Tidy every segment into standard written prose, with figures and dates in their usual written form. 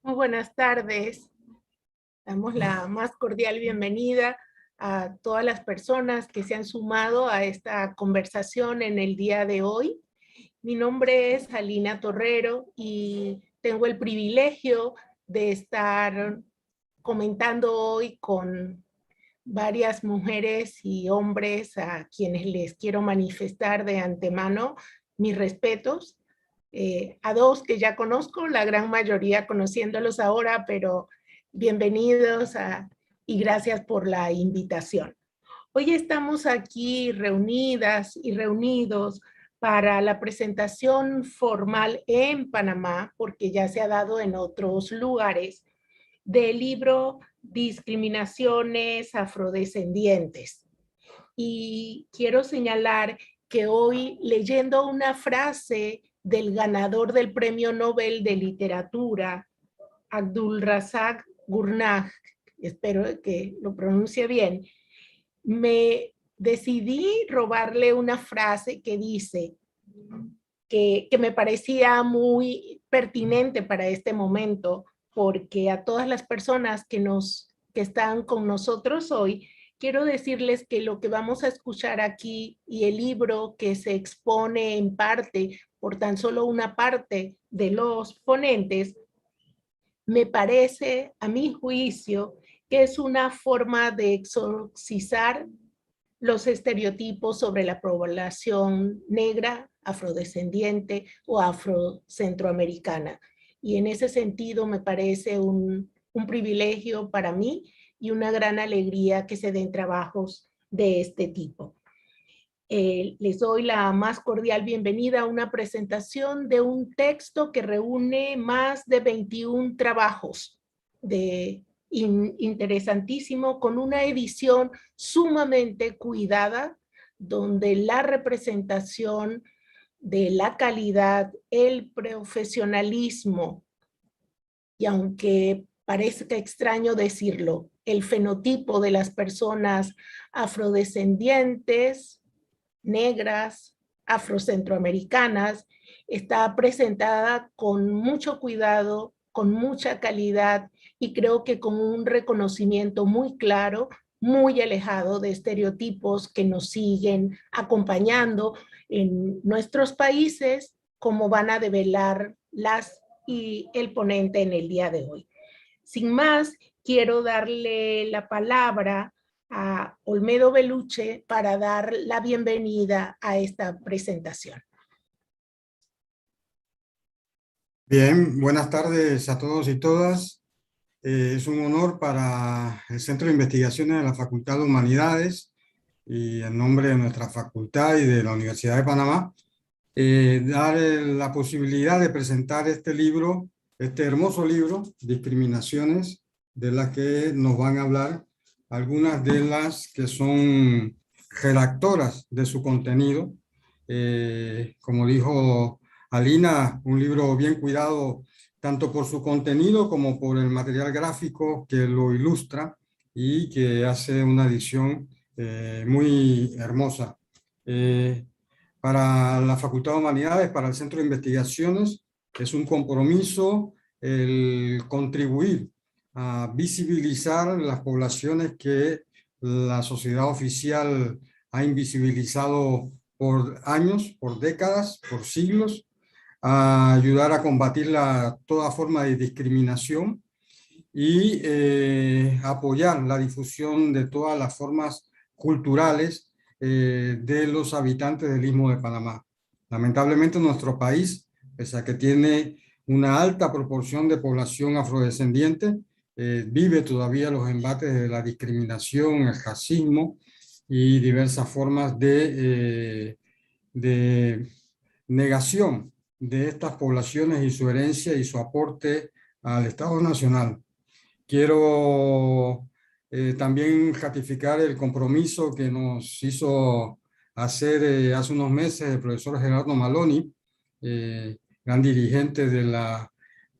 Muy buenas tardes. Damos la más cordial bienvenida a todas las personas que se han sumado a esta conversación en el día de hoy. Mi nombre es Alina Torrero y tengo el privilegio de estar comentando hoy con varias mujeres y hombres a quienes les quiero manifestar de antemano mis respetos. A dos que ya conozco, la gran mayoría conociéndolos ahora, pero bienvenidos y gracias por la invitación. Hoy estamos aquí reunidas y reunidos para la presentación formal en Panamá, porque ya se ha dado en otros lugares, del libro Discriminaciones Afrodescendientes. Y quiero señalar que hoy, leyendo una frase del ganador del Premio Nobel de Literatura, Abdulrazak Gurnah, espero que lo pronuncie bien, me decidí robarle una frase que dice, que me parecía muy pertinente para este momento, porque a todas las personas que están con nosotros hoy, quiero decirles que lo que vamos a escuchar aquí y el libro que se expone en parte por tan solo una parte de los ponentes, me parece, a mi juicio, que es una forma de exorcizar los estereotipos sobre la población negra, afrodescendiente o afrocentroamericana. Y en ese sentido me parece un privilegio para mí y una gran alegría que se den trabajos de este tipo. Les doy la más cordial bienvenida a una presentación de un texto que reúne más de 21 trabajos interesantísimo, con una edición sumamente cuidada, donde la representación de la calidad, el profesionalismo, y aunque parezca extraño decirlo, el fenotipo de las personas afrodescendientes, negras, afrocentroamericanas, está presentada con mucho cuidado, con mucha calidad y creo que con un reconocimiento muy claro, muy alejado de estereotipos que nos siguen acompañando en nuestros países, como van a develar las y el ponente en el día de hoy. Sin más, quiero darle la palabra a Olmedo Beluche para dar la bienvenida a esta presentación. Bien, buenas tardes a todos y todas. Es un honor para el Centro de Investigaciones de la Facultad de Humanidades y en nombre de nuestra facultad y de la Universidad de Panamá, dar la posibilidad de presentar este libro, este hermoso libro, Discriminaciones, de las que nos van a hablar algunas de las que son redactoras de su contenido. Como dijo Alina, un libro bien cuidado tanto por su contenido como por el material gráfico que lo ilustra y que hace una edición muy hermosa. Para la Facultad de Humanidades, para el Centro de Investigaciones, es un compromiso el contribuir a visibilizar las poblaciones que la sociedad oficial ha invisibilizado por años, por décadas, por siglos, a ayudar a combatir toda forma de discriminación y apoyar la difusión de todas las formas culturales de los habitantes del Istmo de Panamá. Lamentablemente nuestro país, pese a que tiene una alta proporción de población afrodescendiente, vive todavía los embates de la discriminación, el racismo y diversas formas de negación de estas poblaciones y su herencia y su aporte al Estado Nacional. Quiero también ratificar el compromiso que nos hizo hacer hace unos meses el profesor Gerardo Maloni, gran dirigente de la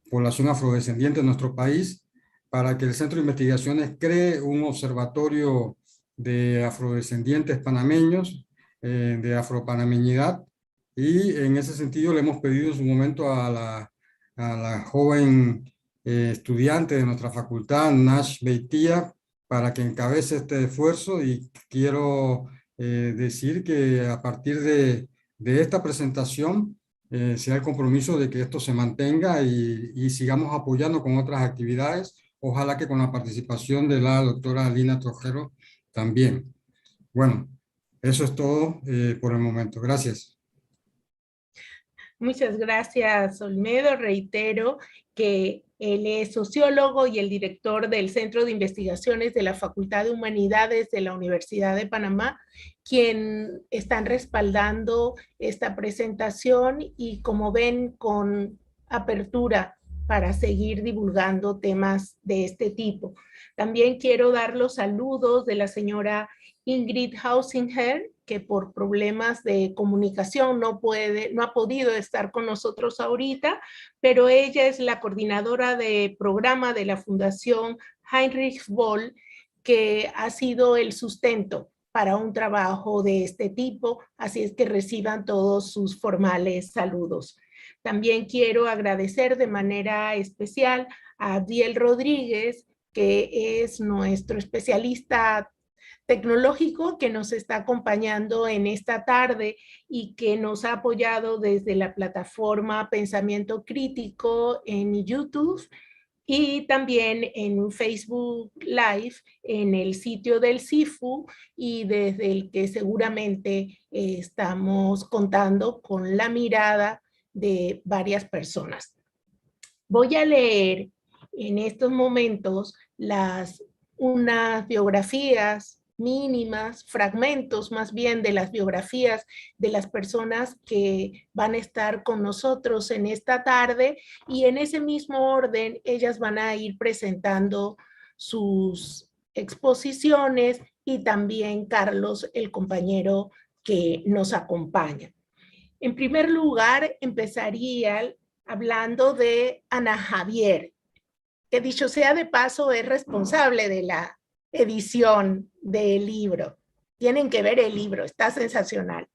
población afrodescendiente de nuestro país, para que el Centro de Investigaciones cree un observatorio de afrodescendientes panameños, de afropanameñidad, y en ese sentido le hemos pedido en su momento a la joven estudiante de nuestra facultad, Nash Beitia, para que encabece este esfuerzo, y quiero decir que a partir de esta presentación sea el compromiso de que esto se mantenga y sigamos apoyando con otras actividades, ojalá que con la participación de la doctora Lina Trojero también. Bueno, eso es todo por el momento. Gracias. Muchas gracias, Olmedo. Reitero que él es sociólogo y el director del Centro de Investigaciones de la Facultad de Humanidades de la Universidad de Panamá, quien están respaldando esta presentación y, como ven, con apertura para seguir divulgando temas de este tipo. También quiero dar los saludos de la señora Ingrid Hausinger, que por problemas de comunicación no ha podido estar con nosotros ahorita, pero ella es la coordinadora de programa de la Fundación Heinrich Böll, que ha sido el sustento para un trabajo de este tipo, así es que reciban todos sus formales saludos. También quiero agradecer de manera especial a Abdiel Rodríguez, que es nuestro especialista tecnológico que nos está acompañando en esta tarde y que nos ha apoyado desde la plataforma Pensamiento Crítico en YouTube y también en Facebook Live, en el sitio del CIFU, y desde el que seguramente estamos contando con la mirada de varias personas. Voy a leer en estos momentos unas biografías mínimas, fragmentos más bien de las biografías de las personas que van a estar con nosotros en esta tarde, y en ese mismo orden ellas van a ir presentando sus exposiciones, y también Carlos, el compañero que nos acompaña. En primer lugar, empezaría hablando de Ana Javier, que dicho sea de paso es responsable de la edición del libro. Tienen que ver el libro, está sensacional.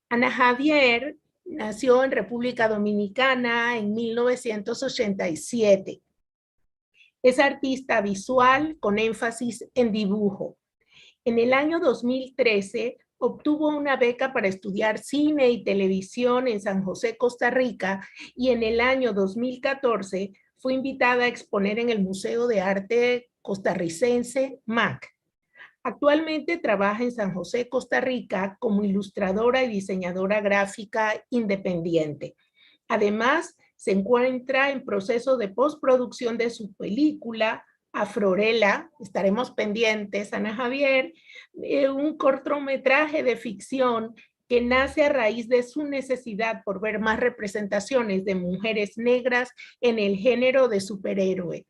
Ana Javier nació en República Dominicana en 1987. Es artista visual con énfasis en dibujo. En el año 2013 obtuvo una beca para estudiar cine y televisión en San José, Costa Rica, y en el año 2014 fue invitada a exponer en el Museo de Arte Costarricense, MAC. Actualmente trabaja en San José, Costa Rica, como ilustradora y diseñadora gráfica independiente. Además, se encuentra en proceso de postproducción de su película Afrorela, estaremos pendientes, Ana Javier, un cortometraje de ficción que nace a raíz de su necesidad por ver más representaciones de mujeres negras en el género de superhéroe.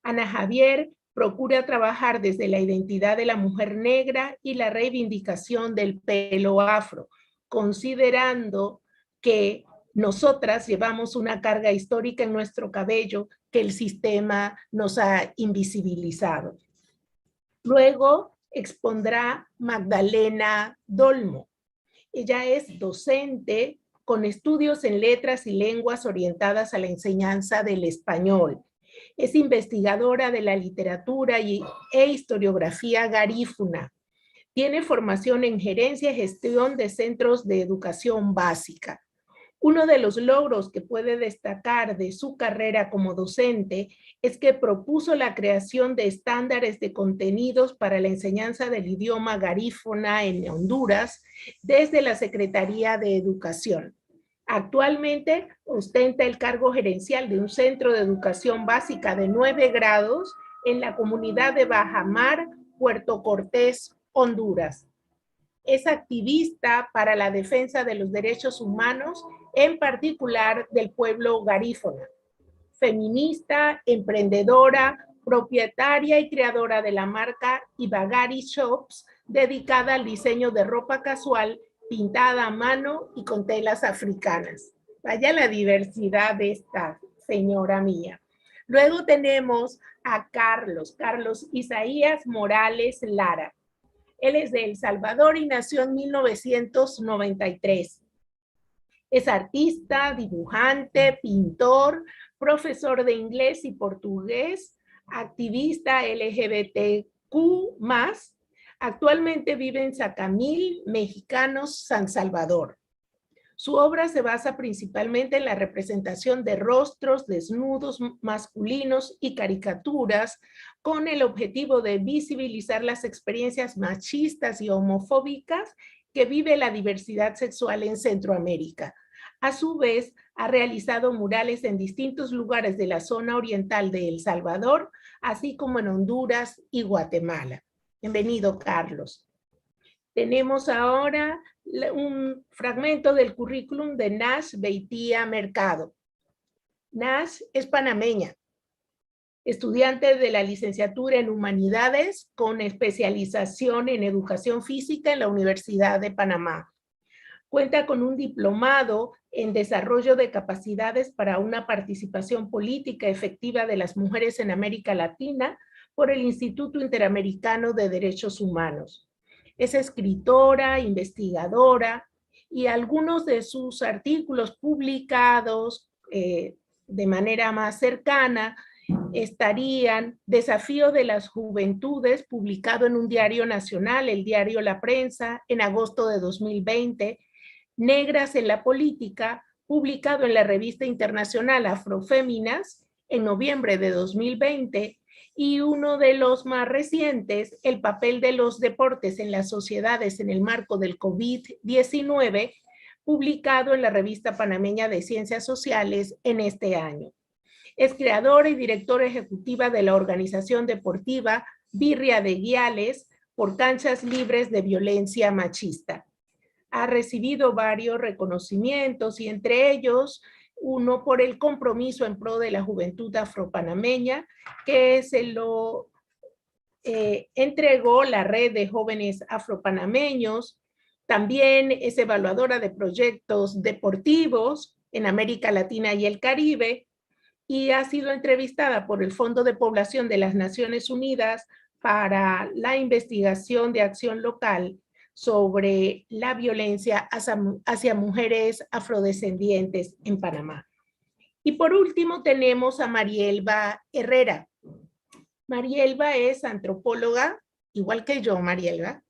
Ana Javier procura trabajar desde la identidad de la mujer negra y la reivindicación del pelo afro, considerando que nosotras llevamos una carga histórica en nuestro cabello que el sistema nos ha invisibilizado. Luego expondrá Magdalena Dolmo. Ella es docente con estudios en letras y lenguas orientadas a la enseñanza del español. Es investigadora de la literatura e historiografía garífuna. Tiene formación en gerencia y gestión de centros de educación básica. Uno de los logros que puede destacar de su carrera como docente es que propuso la creación de estándares de contenidos para la enseñanza del idioma garífuna en Honduras desde la Secretaría de Educación. Actualmente ostenta el cargo gerencial de un centro de educación básica de 9 grados en la comunidad de Bajamar, Puerto Cortés, Honduras. Es activista para la defensa de los derechos humanos, en particular del pueblo garífuna. Feminista, emprendedora, propietaria y creadora de la marca Ibagari Shops, dedicada al diseño de ropa casual pintada a mano y con telas africanas. Vaya la diversidad de esta señora mía. Luego tenemos a Carlos Isaías Morales Lara. Él es de El Salvador y nació en 1993. Es artista, dibujante, pintor, profesor de inglés y portugués, activista LGBTQ+, actualmente vive en Sacamil, Mexicanos, San Salvador. Su obra se basa principalmente en la representación de rostros desnudos masculinos y caricaturas con el objetivo de visibilizar las experiencias machistas y homofóbicas que vive la diversidad sexual en Centroamérica. A su vez, ha realizado murales en distintos lugares de la zona oriental de El Salvador, así como en Honduras y Guatemala. Bienvenido, Carlos. Tenemos ahora un fragmento del currículum de Nash Beitia Mercado. Nash es panameña, estudiante de la licenciatura en Humanidades con especialización en Educación Física en la Universidad de Panamá. Cuenta con un diplomado en Desarrollo de Capacidades para una participación política efectiva de las mujeres en América Latina por el Instituto Interamericano de Derechos Humanos. Es escritora, investigadora, y algunos de sus artículos publicados de manera más cercana estarían Desafío de las Juventudes, publicado en un diario nacional, el diario La Prensa, en agosto de 2020, Negras en la Política, publicado en la revista internacional Afroféminas, en noviembre de 2020, y uno de los más recientes, El papel de los deportes en las sociedades en el marco del COVID-19, publicado en la revista panameña de Ciencias Sociales en este año. Es creadora y directora ejecutiva de la organización deportiva Birria de Guiales por Canchas Libres de Violencia Machista. Ha recibido varios reconocimientos y entre ellos uno por el compromiso en pro de la juventud afropanameña, que se lo entregó la Red de Jóvenes Afropanameños. También es evaluadora de proyectos deportivos en América Latina y el Caribe, y ha sido entrevistada por el Fondo de Población de las Naciones Unidas para la investigación de acción local sobre la violencia hacia mujeres afrodescendientes en Panamá. Y por último tenemos a Marielba Herrera. Marielba es antropóloga, igual que yo, Marielba,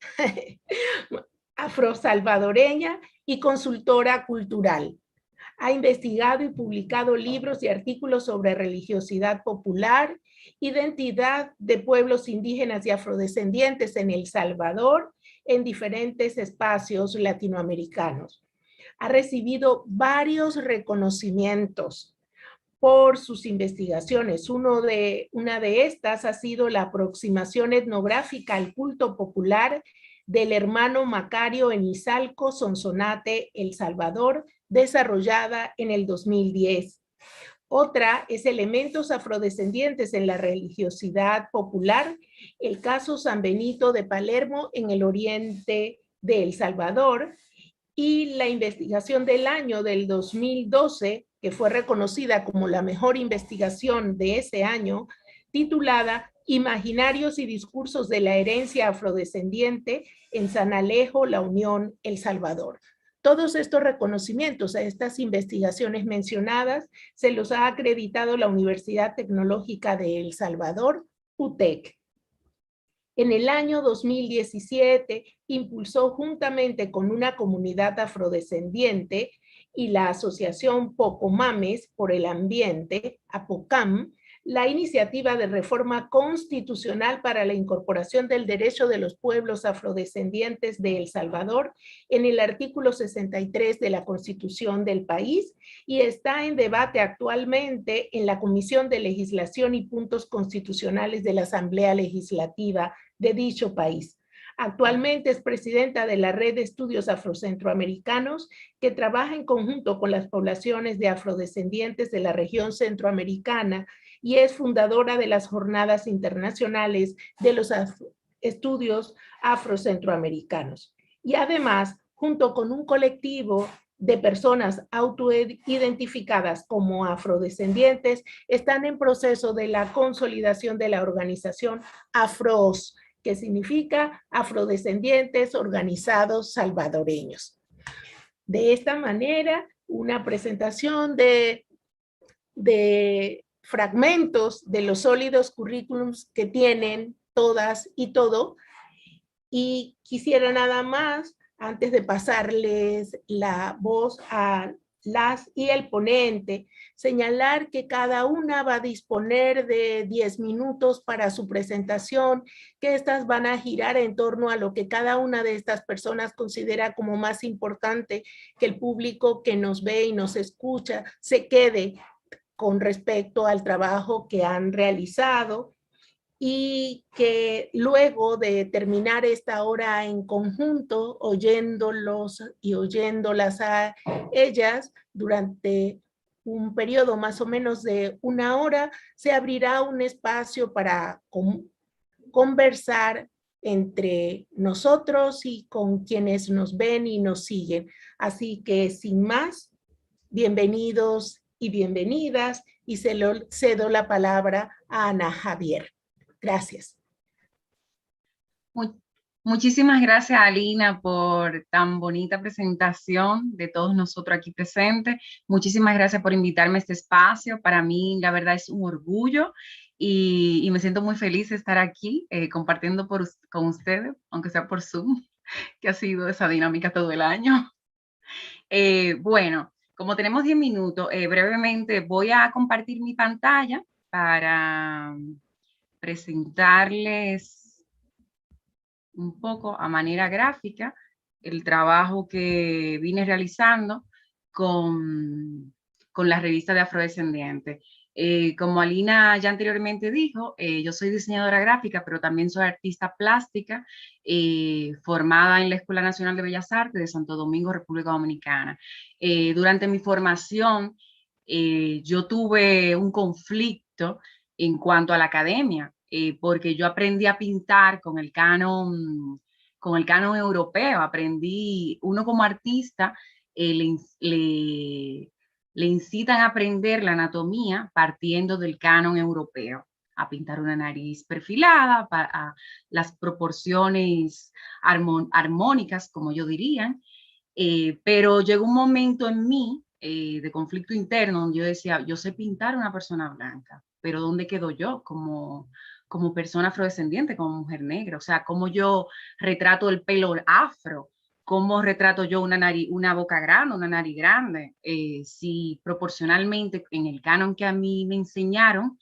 afrosalvadoreña y consultora cultural. Ha investigado y publicado libros y artículos sobre religiosidad popular, identidad de pueblos indígenas y afrodescendientes en El Salvador, en diferentes espacios latinoamericanos. Ha recibido varios reconocimientos por sus investigaciones. Una de estas ha sido la aproximación etnográfica al culto popular del hermano Macario en Izalco, Sonsonate, El Salvador, desarrollada en el 2010. Otra es elementos afrodescendientes en la religiosidad popular, el caso San Benito de Palermo en el oriente de El Salvador, y la investigación del año del 2012, que fue reconocida como la mejor investigación de ese año, titulada Imaginarios y discursos de la herencia afrodescendiente en San Alejo, La Unión, El Salvador. Todos estos reconocimientos a estas investigaciones mencionadas se los ha acreditado la Universidad Tecnológica de El Salvador, UTEC. En el año 2017 impulsó juntamente con una comunidad afrodescendiente y la Asociación Pocomames por el Ambiente, APOCAM, la iniciativa de reforma constitucional para la incorporación del derecho de los pueblos afrodescendientes de El Salvador en el artículo 63 de la Constitución del país, y está en debate actualmente en la Comisión de Legislación y Puntos Constitucionales de la Asamblea Legislativa de dicho país. Actualmente es presidenta de la Red de Estudios Afrocentroamericanos, que trabaja en conjunto con las poblaciones de afrodescendientes de la región centroamericana, y es fundadora de las Jornadas Internacionales de los Estudios Afrocentroamericanos. Y además, junto con un colectivo de personas autoidentificadas como afrodescendientes, están en proceso de la consolidación de la organización AFROS, que significa Afrodescendientes Organizados Salvadoreños. De esta manera, una presentación de de fragmentos de los sólidos currículums que tienen todas y todo. Y quisiera nada más, antes de pasarles la voz a las y el ponente, señalar que cada una va a disponer de 10 minutos para su presentación, que estas van a girar en torno a lo que cada una de estas personas considera como más importante, que el público que nos ve y nos escucha se quede con respecto al trabajo que han realizado, y que luego de terminar esta hora en conjunto, oyéndolos y oyéndolas a ellas durante un periodo más o menos de una hora, se abrirá un espacio para conversar entre nosotros y con quienes nos ven y nos siguen. Así que sin más, bienvenidos y bienvenidas, y cedo la palabra a Ana Javier. Gracias. Muchísimas gracias, Alina, por tan bonita presentación de todos nosotros aquí presentes. Muchísimas gracias por invitarme a este espacio. Para mí, la verdad, es un orgullo y me siento muy feliz de estar aquí compartiendo con ustedes, aunque sea por Zoom, que ha sido esa dinámica todo el año. Bueno, como tenemos 10 minutos, brevemente voy a compartir mi pantalla para presentarles un poco a manera gráfica el trabajo que vine realizando con la revista de Afrodescendientes. Como Alina ya anteriormente dijo, yo soy diseñadora gráfica, pero también soy artista plástica, formada en la Escuela Nacional de Bellas Artes de Santo Domingo, República Dominicana. Durante mi formación, yo tuve un conflicto en cuanto a la academia, porque yo aprendí a pintar con el canon europeo. Aprendí, uno como artista, le incitan a aprender la anatomía partiendo del canon europeo, a pintar una nariz perfilada, a las proporciones armónicas, como yo diría. Pero llegó un momento en mí de conflicto interno donde yo decía, yo sé pintar a una persona blanca, pero ¿dónde quedo yo como persona afrodescendiente, como mujer negra? O sea, ¿cómo yo retrato el pelo afro? ¿Cómo retrato yo una boca grande, una nariz grande? Si proporcionalmente en el canon que a mí me enseñaron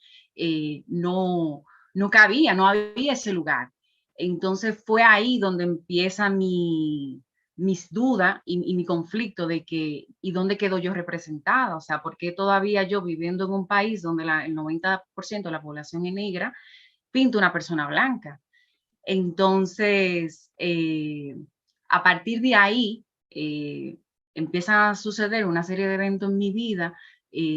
no cabía, no había ese lugar. Entonces fue ahí donde empieza mis dudas y mi conflicto de que, ¿y dónde quedo yo representada? O sea, ¿por qué todavía yo, viviendo en un país donde el 90% de la población es negra, pinto una persona blanca? Entonces, a partir de ahí, empiezan a suceder una serie de eventos en mi vida,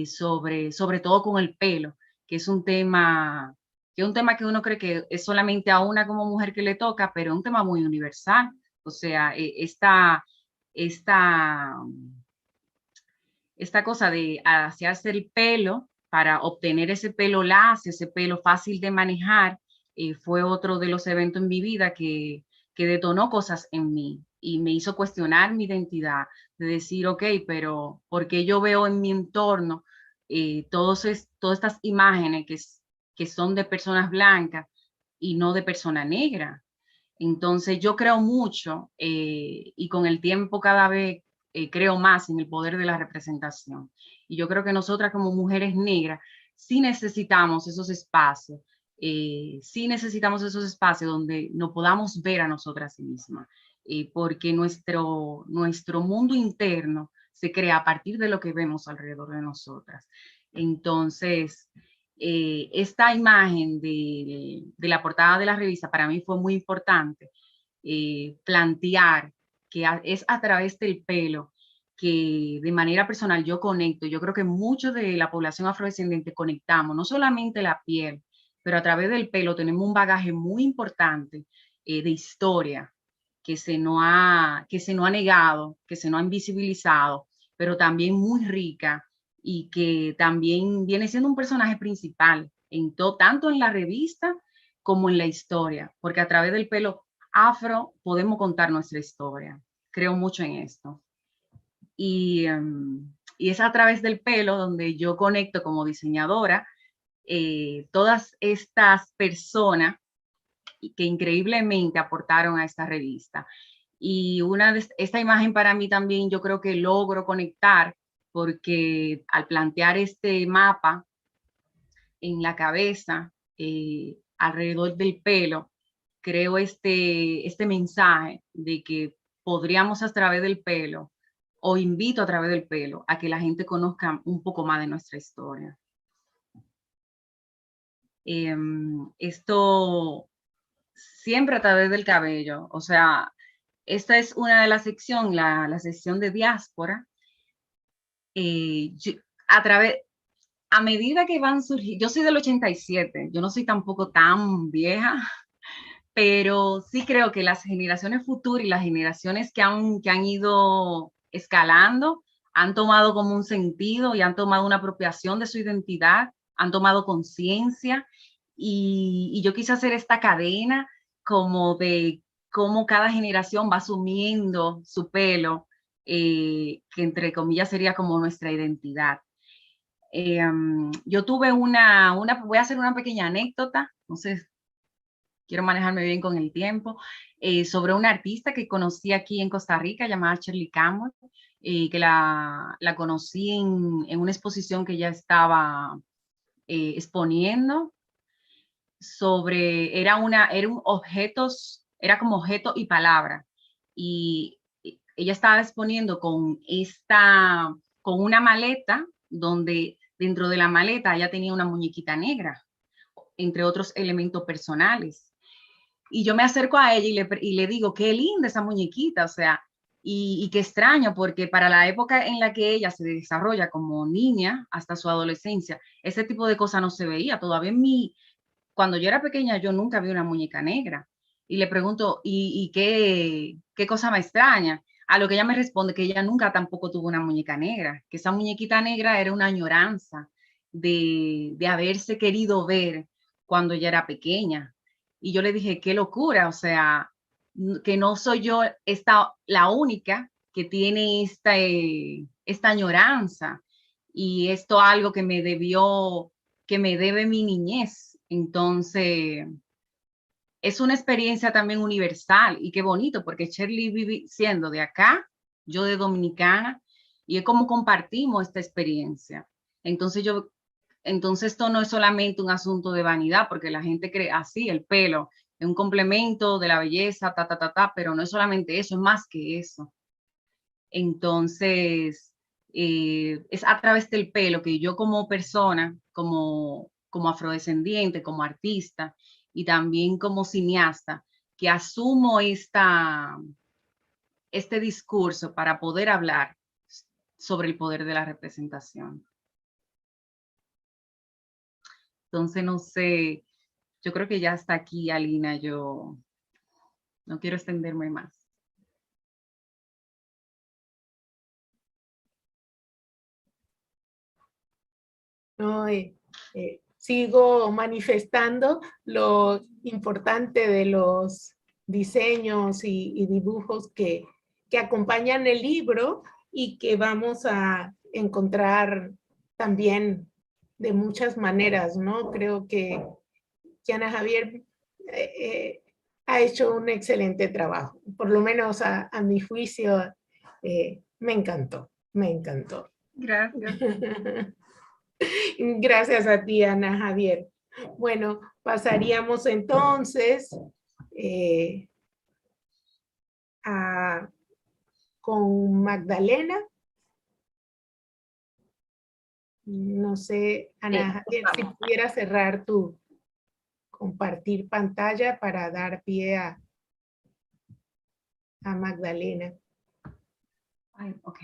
sobre todo con el pelo, que es un tema que uno cree que es solamente a una como mujer que le toca, pero es un tema muy universal. O sea, esta cosa de hacerse el pelo para obtener ese pelo lacio, ese pelo fácil de manejar, fue otro de los eventos en mi vida que detonó cosas en mí y me hizo cuestionar mi identidad, de decir, ok, pero ¿por qué yo veo en mi entorno todas estas imágenes que son de personas blancas y no de persona negra? Entonces yo creo mucho y con el tiempo cada vez creo más en el poder de la representación. Y yo creo que nosotras como mujeres negras sí necesitamos esos espacios, donde nos podamos ver a nosotras mismas, porque nuestro mundo interno se crea a partir de lo que vemos alrededor de nosotras. Entonces, esta imagen de la portada de la revista para mí fue muy importante, plantear que es a través del pelo que de manera personal yo conecto. Yo creo que muchos de la población afrodescendiente conectamos, no solamente la piel, pero a través del pelo tenemos un bagaje muy importante de historia que se nos ha negado, que se nos ha invisibilizado, pero también muy rica, y que también viene siendo un personaje principal tanto en la revista como en la historia, porque a través del pelo afro podemos contar nuestra historia. Creo mucho en esto. Y y es a través del pelo donde yo conecto como diseñadora todas estas personas que increíblemente aportaron a esta revista. Y esta imagen para mí también yo creo que logro conectar porque al plantear este mapa en la cabeza, alrededor del pelo, creo este mensaje de que podríamos a través del pelo, o invito a través del pelo, a que la gente conozca un poco más de nuestra historia. Esto siempre a través del cabello, o sea, esta es una de las secciones, la sección de diáspora. A medida que van surgiendo, yo soy del 87, yo no soy tampoco tan vieja, pero sí creo que las generaciones futuras y las generaciones que han ido escalando han tomado como un sentido y han tomado una apropiación de su identidad, han tomado conciencia y yo quise hacer esta cadena como de cómo cada generación va asumiendo su pelo, que entre comillas sería como nuestra identidad. Yo tuve voy a hacer una pequeña anécdota, no sé, quiero manejarme bien con el tiempo, sobre una artista que conocí aquí en Costa Rica llamada Shirley Campbell, que la conocí en una exposición que ella estaba exponiendo sobre, era un objetos, era como objeto y palabra, y ella estaba exponiendo con una maleta, donde dentro de la maleta ella tenía una muñequita negra, entre otros elementos personales. Y yo me acerco a ella y le digo, qué linda esa muñequita, o sea, y qué extraño, porque para la época en la que ella se desarrolla como niña hasta su adolescencia, ese tipo de cosas no se veía. Todavía cuando yo era pequeña, yo nunca vi una muñeca negra. Y le pregunto, ¿y qué cosa me extraña? A lo que ella me responde que ella nunca tampoco tuvo una muñeca negra, que esa muñequita negra era una añoranza de haberse querido ver cuando ella era pequeña. Y yo le dije, qué locura, o sea, que no soy yo la única que tiene esta añoranza. Y esto algo que me debe mi niñez. Entonces, es una experiencia también universal y qué bonito, porque Shirley vive siendo de acá, yo de Dominicana, y es como compartimos esta experiencia. Entonces, esto no es solamente un asunto de vanidad, porque la gente cree así, el pelo es un complemento de la belleza, pero no es solamente eso, es más que eso. Entonces, es a través del pelo que yo como persona, como afrodescendiente, como artista y también como cineasta, que asumo este discurso para poder hablar sobre el poder de la representación. Entonces, no sé, yo creo que ya hasta aquí, Alina, yo no quiero extenderme más. No, sigo manifestando lo importante de los diseños y dibujos que acompañan el libro y que vamos a encontrar también de muchas maneras, ¿no? Creo que Ana Javier ha hecho un excelente trabajo, por lo menos a mi juicio, me encantó, me encantó. Gracias. Gracias a ti, Ana Javier. Bueno, pasaríamos entonces con Magdalena. No sé, Ana Javier, si pudiera cerrar tu compartir pantalla para dar pie a Magdalena. Ok.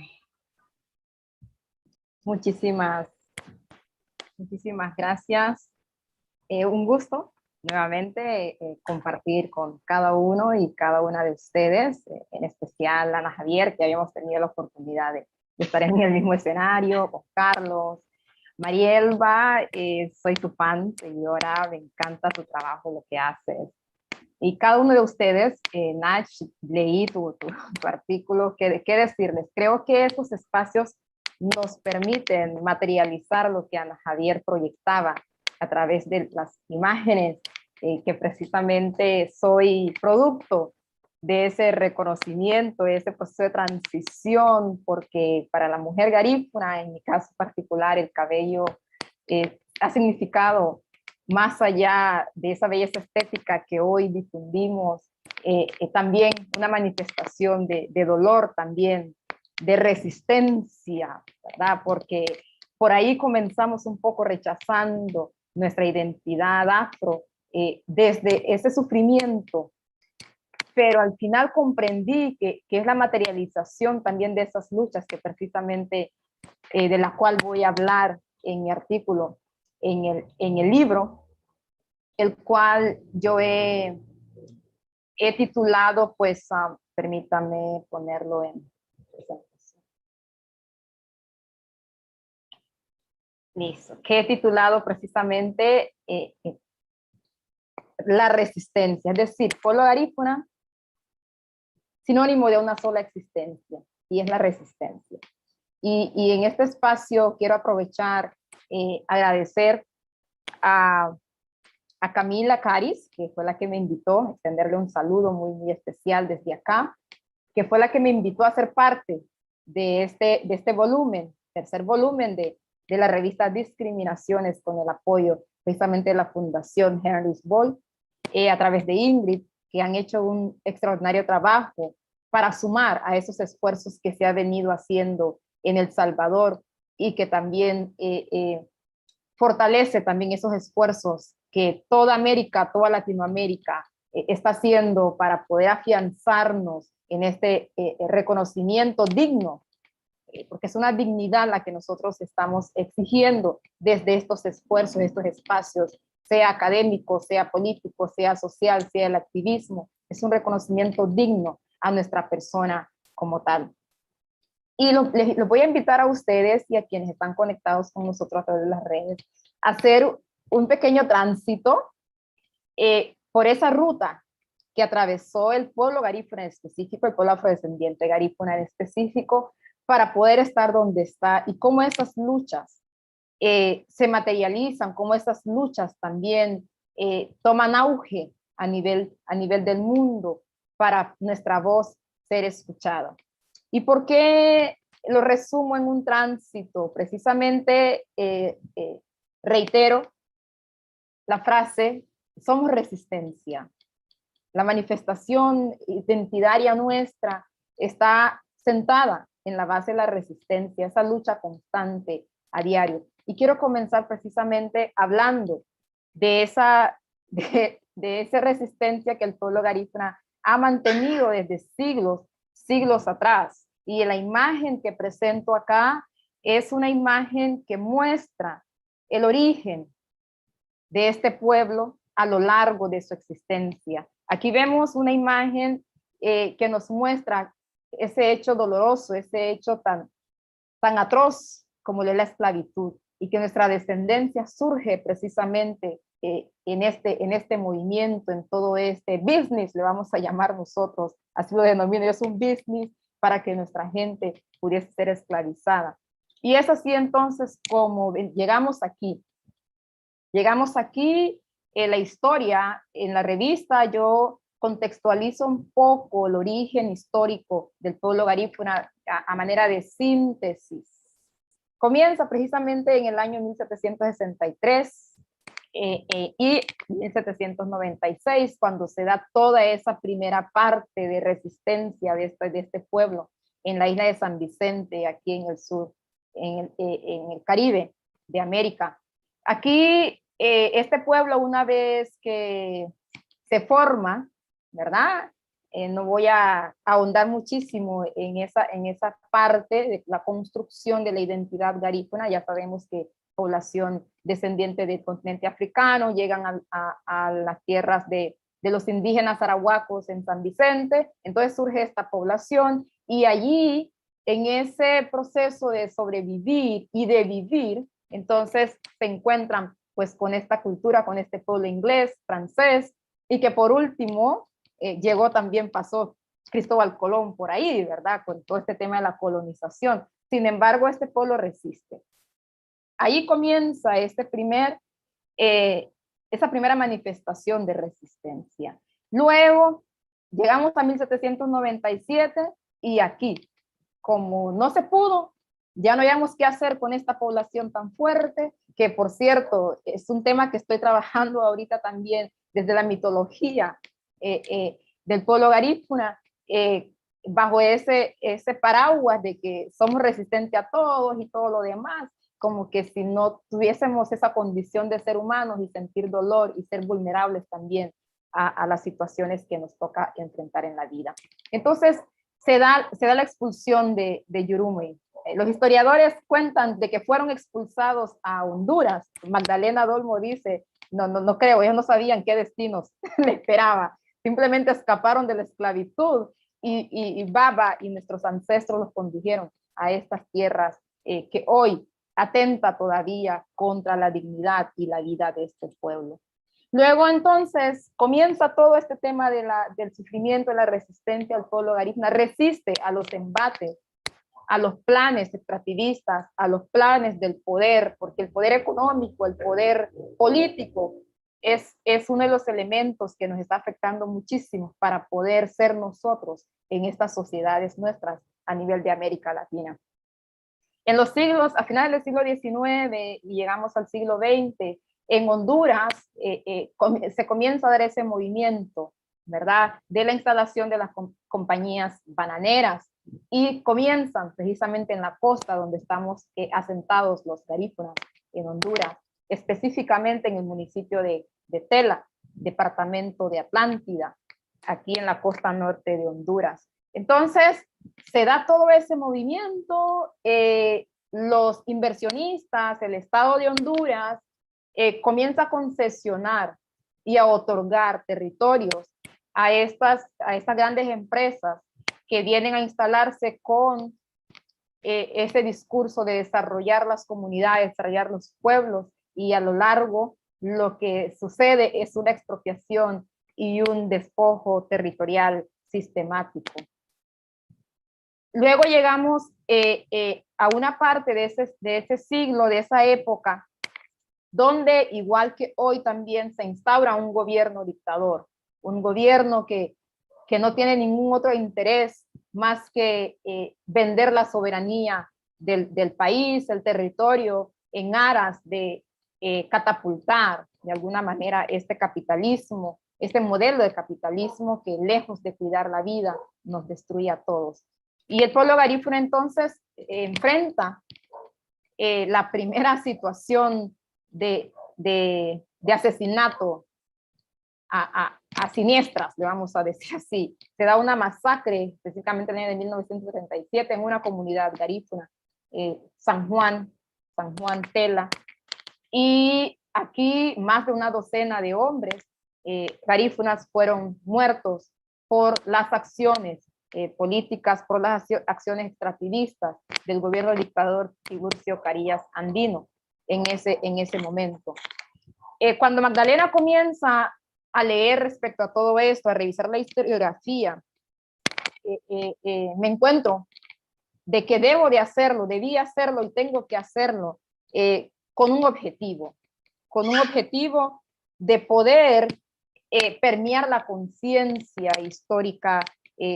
Muchísimas gracias. Un gusto nuevamente compartir con cada uno y cada una de ustedes, en especial Ana Javier, que habíamos tenido la oportunidad de estar en el mismo escenario, con Carlos, Marielba, soy tu fan, seguidora, me encanta tu trabajo, lo que haces. Y cada uno de ustedes, Nach, leí tu artículo, ¿qué decirles? Creo que esos espacios nos permiten materializar lo que Ana Javier proyectaba a través de las imágenes, que precisamente soy producto de ese reconocimiento, de ese proceso de transición, porque para la mujer garífuna, en mi caso particular, el cabello ha significado, más allá de esa belleza estética que hoy difundimos, también una manifestación de dolor también, de resistencia, ¿verdad? Porque por ahí comenzamos un poco rechazando nuestra identidad afro, desde ese sufrimiento, pero al final comprendí que es la materialización también de esas luchas que precisamente de la cual voy a hablar en mi artículo, en el libro, el cual yo he titulado, pues, permítame ponerlo en presentación. Listo, que he titulado precisamente la resistencia, es decir, pueblo garífuna, sinónimo de una sola existencia, y es la resistencia. Y en este espacio quiero aprovechar, agradecer a Camila Caris, que fue la que me invitó, extenderle un saludo muy especial desde acá, que fue la que me invitó a ser parte de este volumen, tercer volumen de la revista Discriminaciones, con el apoyo precisamente de la Fundación Henry Boyd, a través de Ingrid, que han hecho un extraordinario trabajo para sumar a esos esfuerzos que se ha venido haciendo en El Salvador, y que también fortalece también esos esfuerzos que toda América, toda Latinoamérica está haciendo para poder afianzarnos en este reconocimiento digno, porque es una dignidad la que nosotros estamos exigiendo desde estos esfuerzos, estos espacios, sea académico, sea político, sea social, sea el activismo. Es un reconocimiento digno a nuestra persona como tal. Y les voy a invitar a ustedes y a quienes están conectados con nosotros a través de las redes a hacer un pequeño tránsito por esa ruta que atravesó el pueblo garífuna en específico, el pueblo afrodescendiente garífuna en específico, para poder estar donde está, y cómo esas luchas se materializan, cómo esas luchas también toman auge a nivel del mundo para nuestra voz ser escuchada. ¿Y por qué lo resumo en un tránsito? Precisamente reitero la frase: somos resistencia. La manifestación identitaria nuestra está sentada en la base de la resistencia, esa lucha constante a diario. Y quiero comenzar precisamente hablando de esa resistencia que el pueblo garífuna ha mantenido desde siglos atrás. Y la imagen que presento acá es una imagen que muestra el origen de este pueblo a lo largo de su existencia. Aquí vemos una imagen que nos muestra ese hecho doloroso, ese hecho tan atroz como de la esclavitud, y que nuestra descendencia surge precisamente en este movimiento, en todo este business, le vamos a llamar nosotros, así lo denomino, es un business para que nuestra gente pudiese ser esclavizada. Y es así entonces como llegamos aquí. Llegamos aquí, la historia, en la revista yo contextualizo un poco el origen histórico del pueblo garífuna a manera de síntesis. Comienza precisamente en el año 1763 y 1796, cuando se da toda esa primera parte de resistencia de este pueblo en la isla de San Vicente, aquí en el sur, en el Caribe de América. Aquí, este pueblo, una vez que se forma, ¿verdad? No voy a ahondar muchísimo en esa parte de la construcción de la identidad garífuna. Ya sabemos que población descendiente del continente africano llegan a las tierras de los indígenas arahuacos en San Vicente. Entonces surge esta población, y allí, en ese proceso de sobrevivir y de vivir, entonces se encuentran pues con esta cultura, con este pueblo inglés, francés, y que por último pasó Cristóbal Colón por ahí, ¿verdad? Con todo este tema de la colonización. Sin embargo, este pueblo resiste. Ahí comienza esa primera manifestación de resistencia. Luego llegamos a 1797 y aquí, como no se pudo, ya no hayamos qué hacer con esta población tan fuerte, que por cierto es un tema que estoy trabajando ahorita también desde la mitología del pueblo garífuna, bajo ese paraguas de que somos resistentes a todos y todo lo demás, como que si no tuviésemos esa condición de ser humanos y sentir dolor y ser vulnerables también a las situaciones que nos toca enfrentar en la vida. Entonces se da la expulsión de Yurumey. Los historiadores cuentan de que fueron expulsados a Honduras. Magdalena Dolmo dice, no creo, ellos no sabían qué destinos le esperaba. Simplemente escaparon de la esclavitud y Baba y nuestros ancestros los condujeron a estas tierras que hoy atenta todavía contra la dignidad y la vida de este pueblo. Luego entonces comienza todo este tema del sufrimiento, de la resistencia al pueblo garífuna, resiste a los embates, a los planes extractivistas, a los planes del poder, porque el poder económico, el poder político es uno de los elementos que nos está afectando muchísimo para poder ser nosotros en estas sociedades nuestras a nivel de América Latina. En los siglos, a finales del siglo XIX y llegamos al siglo XX, en Honduras se comienza a dar ese movimiento, ¿verdad? De la instalación de las compañías bananeras y comienzan precisamente en la costa donde estamos asentados los garífunas en Honduras, específicamente en el municipio de Tela, departamento de Atlántida, aquí en la costa norte de Honduras. Entonces, se da todo ese movimiento, los inversionistas, el Estado de Honduras, comienza a concesionar y a otorgar territorios a estas grandes empresas que vienen a instalarse con ese discurso de desarrollar las comunidades, desarrollar los pueblos, y a lo largo lo que sucede es una expropiación y un despojo territorial sistemático. Luego llegamos a una parte de ese siglo, de esa época, donde igual que hoy también se instaura un gobierno dictador, un gobierno que no tiene ningún otro interés más que vender la soberanía del país, el territorio, en aras de catapultar de alguna manera este capitalismo, este modelo de capitalismo que lejos de cuidar la vida nos destruye a todos. Y el pueblo garífuna entonces enfrenta la primera situación de asesinato a siniestras, le vamos a decir así. Se da una masacre, específicamente en el año de 1977, en una comunidad garífuna, San Juan Tela, y aquí más de una docena de hombres garífunas fueron muertos por las acciones políticas, por las acciones extractivistas del gobierno del dictador Tiburcio Carías Andino en ese momento. Cuando Magdalena comienza a leer respecto a todo esto, a revisar la historiografía, me encuentro de que debo de hacerlo, debí hacerlo y tengo que hacerlo con un objetivo de poder permear la conciencia histórica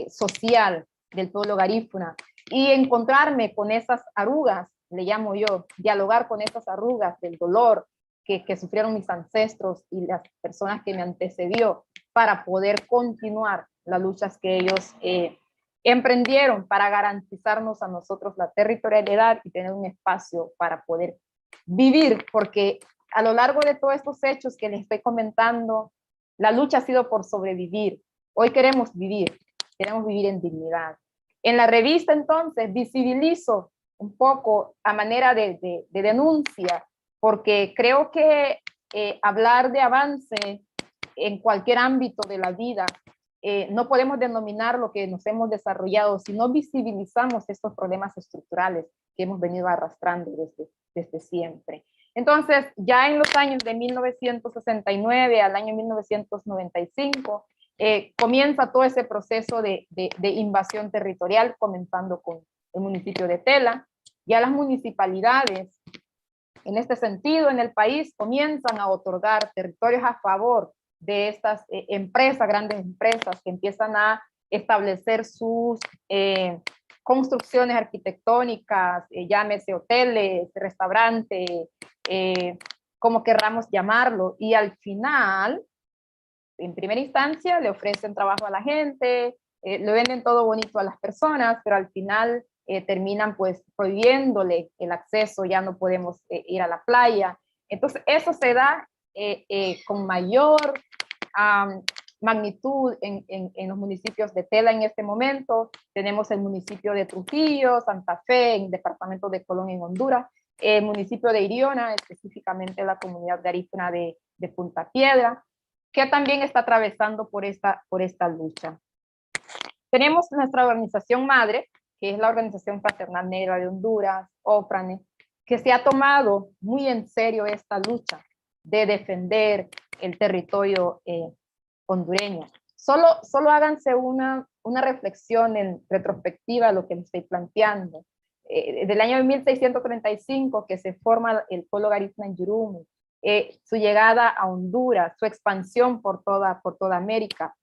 social del pueblo garífuna y encontrarme con esas arrugas, le llamo yo, dialogar con esas arrugas del dolor que sufrieron mis ancestros y las personas que me antecedió para poder continuar las luchas que ellos emprendieron para garantizarnos a nosotros la territorialidad y tener un espacio para poder vivir, porque a lo largo de todos estos hechos que les estoy comentando, la lucha ha sido por sobrevivir. Hoy queremos vivir en dignidad. En la revista entonces visibilizo un poco a manera de denuncia, porque creo que hablar de avance en cualquier ámbito de la vida, no podemos denominar lo que nos hemos desarrollado si no visibilizamos estos problemas estructurales que hemos venido arrastrando desde siempre. Entonces, ya en los años de 1969 al año 1995, comienza todo ese proceso de invasión territorial, comenzando con el municipio de Tela, Ya las municipalidades, en este sentido, en el país, comienzan a otorgar territorios a favor de estas empresas, grandes empresas, que empiezan a establecer sus construcciones arquitectónicas, llámese hoteles, restaurantes, como querramos llamarlo, y al final, en primera instancia, le ofrecen trabajo a la gente, le venden todo bonito a las personas, pero al final terminan pues prohibiéndole el acceso, ya no podemos ir a la playa. Entonces eso se da con mayor magnitud en los municipios de Tela en este momento. Tenemos el municipio de Trujillo, Santa Fe, en el departamento de Colón en Honduras, el municipio de Iriona, específicamente la comunidad garífuna de Punta Piedra, que también está atravesando por esta lucha. Tenemos nuestra organización madre, que es la Organización Fraternal Negra de Honduras, OFRANE, que se ha tomado muy en serio esta lucha de defender el territorio hondureño. Solo háganse una reflexión en retrospectiva a lo que les estoy planteando. Del año 1635 que se forma el pueblo garífuna en Yurumi, su llegada a Honduras, su expansión por toda América,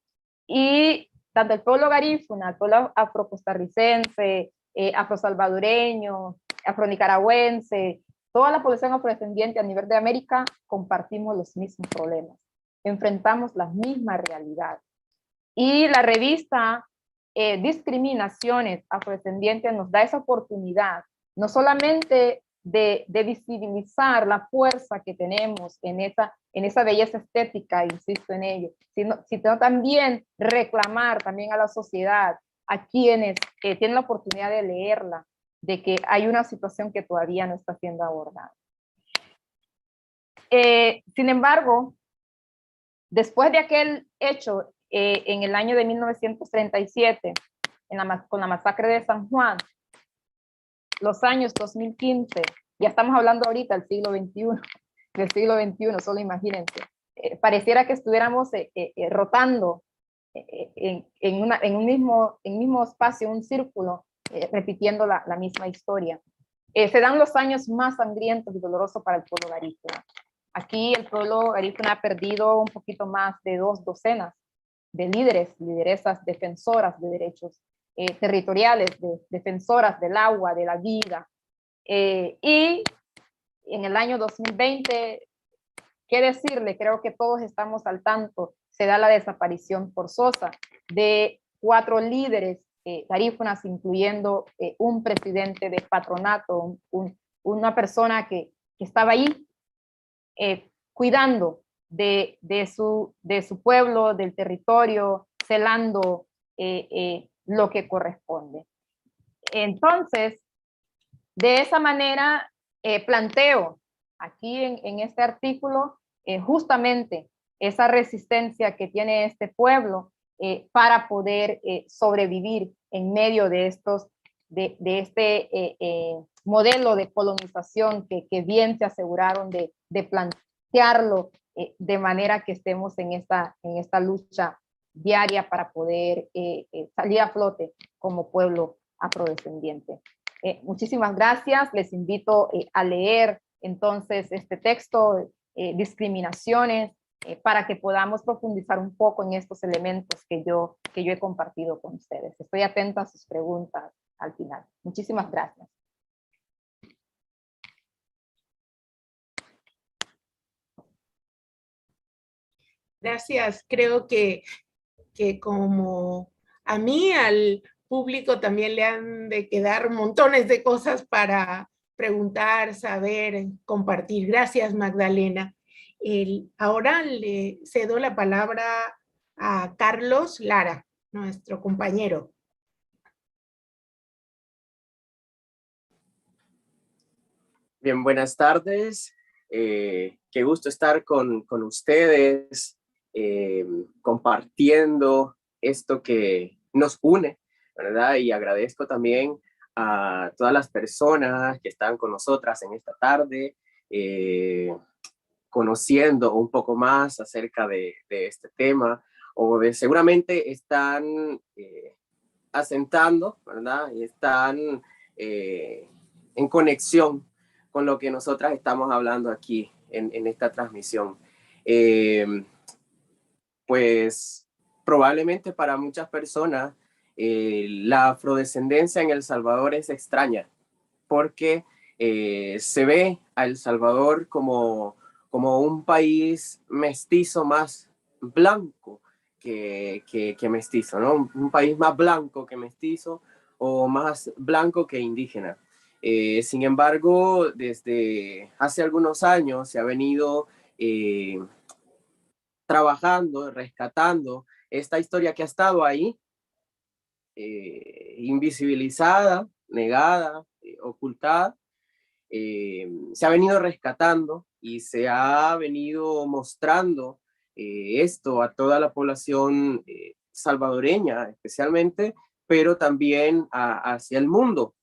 y tanto el pueblo garífuna, el pueblo afrocostarricense, afrosalvadoreño, afronicaragüense, toda la población afrodescendiente a nivel de América compartimos los mismos problemas, enfrentamos las mismas realidades. Y la revista Discriminaciones Afrodescendientes nos da esa oportunidad, no solamente de visibilizar la fuerza que tenemos en esa belleza estética, insisto en ello, sino también reclamar también a la sociedad, a quienes tienen la oportunidad de leerla, de que hay una situación que todavía no está siendo abordada. Sin embargo, después de aquel hecho, en el año de 1937, con la masacre de San Juan, los años 2015, ya estamos hablando ahorita del siglo XXI, solo imagínense, pareciera que estuviéramos rotando en un mismo espacio, un círculo, repitiendo la misma historia. Se dan los años más sangrientos y dolorosos para el pueblo garífuna. Aquí el pueblo garífuna ha perdido un poquito más de 2 docenas de lideresas defensoras de derechos territoriales, defensoras del agua, de la vida. Y en el año 2020, ¿qué decirle? Creo que todos estamos al tanto, se da la desaparición forzosa de 4 líderes garífunas, incluyendo un presidente de patronato, una persona que estaba ahí cuidando de su pueblo, del territorio, celando lo que corresponde. Entonces, de esa manera planteo aquí en este artículo justamente esa resistencia que tiene este pueblo para poder sobrevivir en medio de este modelo de colonización que bien se aseguraron de plantearlo de manera que estemos en esta lucha diaria para poder salir a flote como pueblo afrodescendiente. Muchísimas gracias, les invito a leer entonces este texto, Discriminaciones, para que podamos profundizar un poco en estos elementos que yo he compartido con ustedes. Estoy atenta a sus preguntas al final. Muchísimas gracias. Gracias. Creo que como a mí, al público también le han de quedar montones de cosas para preguntar, saber, compartir. Gracias, Magdalena. Ahora le cedo la palabra a Carlos Lara, nuestro compañero. Bien, buenas tardes. Qué gusto estar con ustedes, compartiendo esto que nos une, ¿verdad? Y agradezco también a todas las personas que están con nosotras en esta tarde, conociendo un poco más acerca de este tema, o seguramente están asentando, ¿verdad? Y están en conexión con lo que nosotras estamos hablando aquí en esta transmisión. Pues probablemente para muchas personas la afrodescendencia en El Salvador es extraña, porque se ve a El Salvador como un país mestizo más blanco que mestizo, ¿no? Un país más blanco que mestizo o más blanco que indígena. Sin embargo, desde hace algunos años se ha venido trabajando, rescatando esta historia que ha estado ahí, invisibilizada, negada, ocultada. Se ha venido rescatando y se ha venido mostrando esto a toda la población salvadoreña especialmente, pero también hacia el mundo.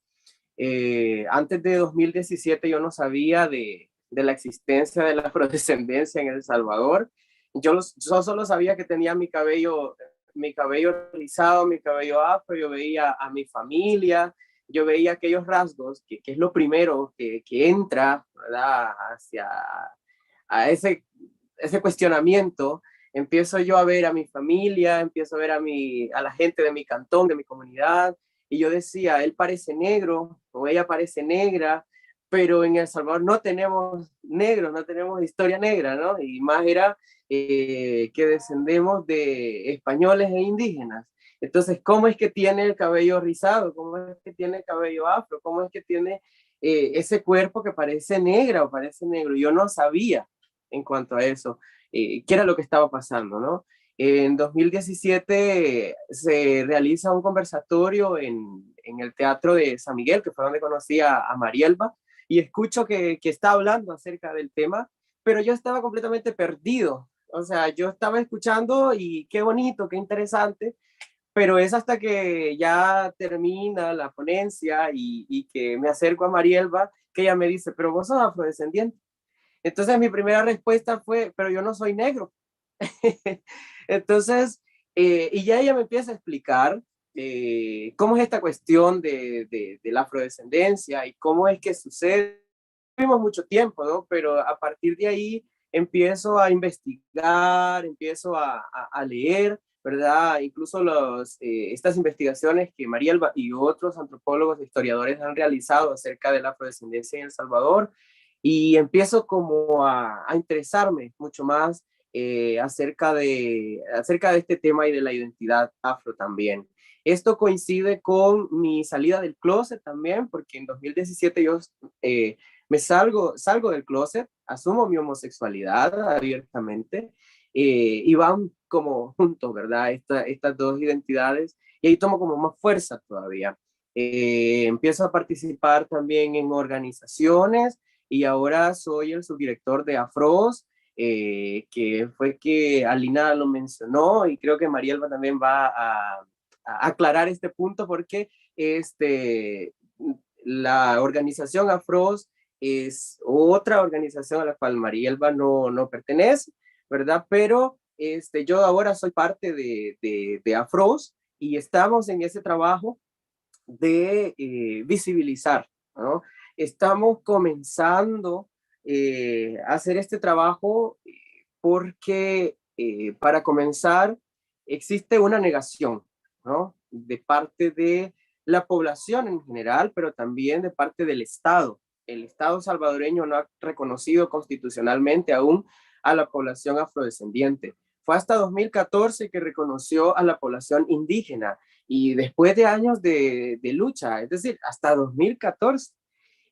Antes de 2017 yo no sabía de la existencia de la afrodescendencia en El Salvador. Yo solo sabía que tenía mi cabello rizado, mi cabello afro, yo veía a mi familia, yo veía aquellos rasgos, que es lo primero que entra, ¿verdad? Hacia a ese cuestionamiento. Empiezo yo a ver a mi familia, empiezo a ver a la gente de mi cantón, de mi comunidad, y yo decía, él parece negro, o ella parece negra, pero en El Salvador no tenemos negros, no tenemos historia negra, ¿no? Y más era que descendemos de españoles e indígenas. Entonces, ¿cómo es que tiene el cabello rizado? ¿Cómo es que tiene el cabello afro? ¿Cómo es que tiene ese cuerpo que parece negra o parece negro? Yo no sabía en cuanto a eso, qué era lo que estaba pasando, ¿no? En 2017 se realiza un conversatorio en el Teatro de San Miguel, que fue donde conocí a Marielba, y escucho que está hablando acerca del tema, pero yo estaba completamente perdido. O sea, yo estaba escuchando y qué bonito, qué interesante, pero es hasta que ya termina la ponencia y que me acerco a Marielba, que ella me dice, pero vos sos afrodescendiente. Entonces mi primera respuesta fue, pero yo no soy negro. Entonces, y ya ella me empieza a explicar cómo es esta cuestión de la afrodescendencia y cómo es que sucede. Tuvimos mucho tiempo, ¿no? Pero a partir de ahí empiezo a investigar, empiezo a leer, ¿verdad? Incluso estas investigaciones que Marielba y otros antropólogos e historiadores han realizado acerca de la afrodescendencia en El Salvador, y empiezo como a interesarme mucho más acerca de este tema y de la identidad afro también. Esto coincide con mi salida del closet también, porque en 2017 yo me salgo del closet, asumo mi homosexualidad abiertamente, y van como juntos, ¿verdad? Estas dos identidades, y ahí tomo como más fuerza todavía. Empiezo a participar también en organizaciones, y ahora soy el subdirector de AFROS, que fue que Alina lo mencionó, y creo que Marielba también va a aclarar este punto, porque la organización AFROS es otra organización a la cual Marielba no pertenece, ¿verdad? Pero yo ahora soy parte de AFROS, y estamos en ese trabajo de visibilizar, ¿no? Estamos comenzando a hacer este trabajo porque para comenzar existe una negación, ¿no? De parte de la población en general, pero también de parte del Estado. El Estado salvadoreño no ha reconocido constitucionalmente aún a la población afrodescendiente. Fue hasta 2014 que reconoció a la población indígena, y después de años de lucha, es decir, hasta 2014,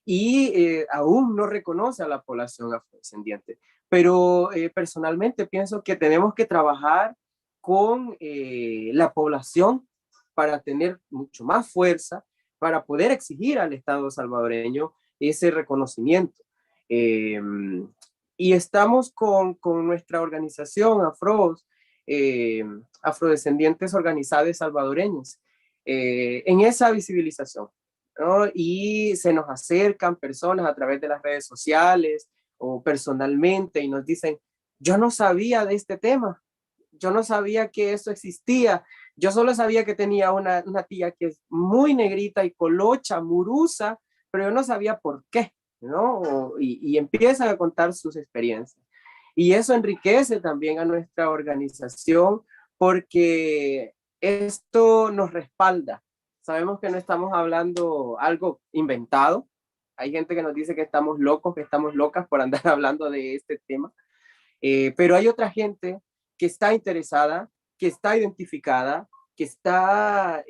y aún no reconoce a la población afrodescendiente. Pero personalmente pienso que tenemos que trabajar con la población para tener mucho más fuerza, para poder exigir al Estado salvadoreño ese reconocimiento. Y estamos con nuestra organización AFROS, Afrodescendientes Organizadas Salvadoreñas, en esa visibilización, ¿no? Y se nos acercan personas a través de las redes sociales o personalmente y nos dicen, yo no sabía de este tema, yo no sabía que eso existía, yo solo sabía que tenía una tía que es muy negrita y colocha, murusa, pero yo no sabía por qué, ¿no? Y empiezan a contar sus experiencias. Y eso enriquece también a nuestra organización porque esto nos respalda. Sabemos que no estamos hablando algo inventado. Hay gente que nos dice que estamos locos, que estamos locas por andar hablando de este tema. Pero hay otra gente que está interesada, que está identificada, que está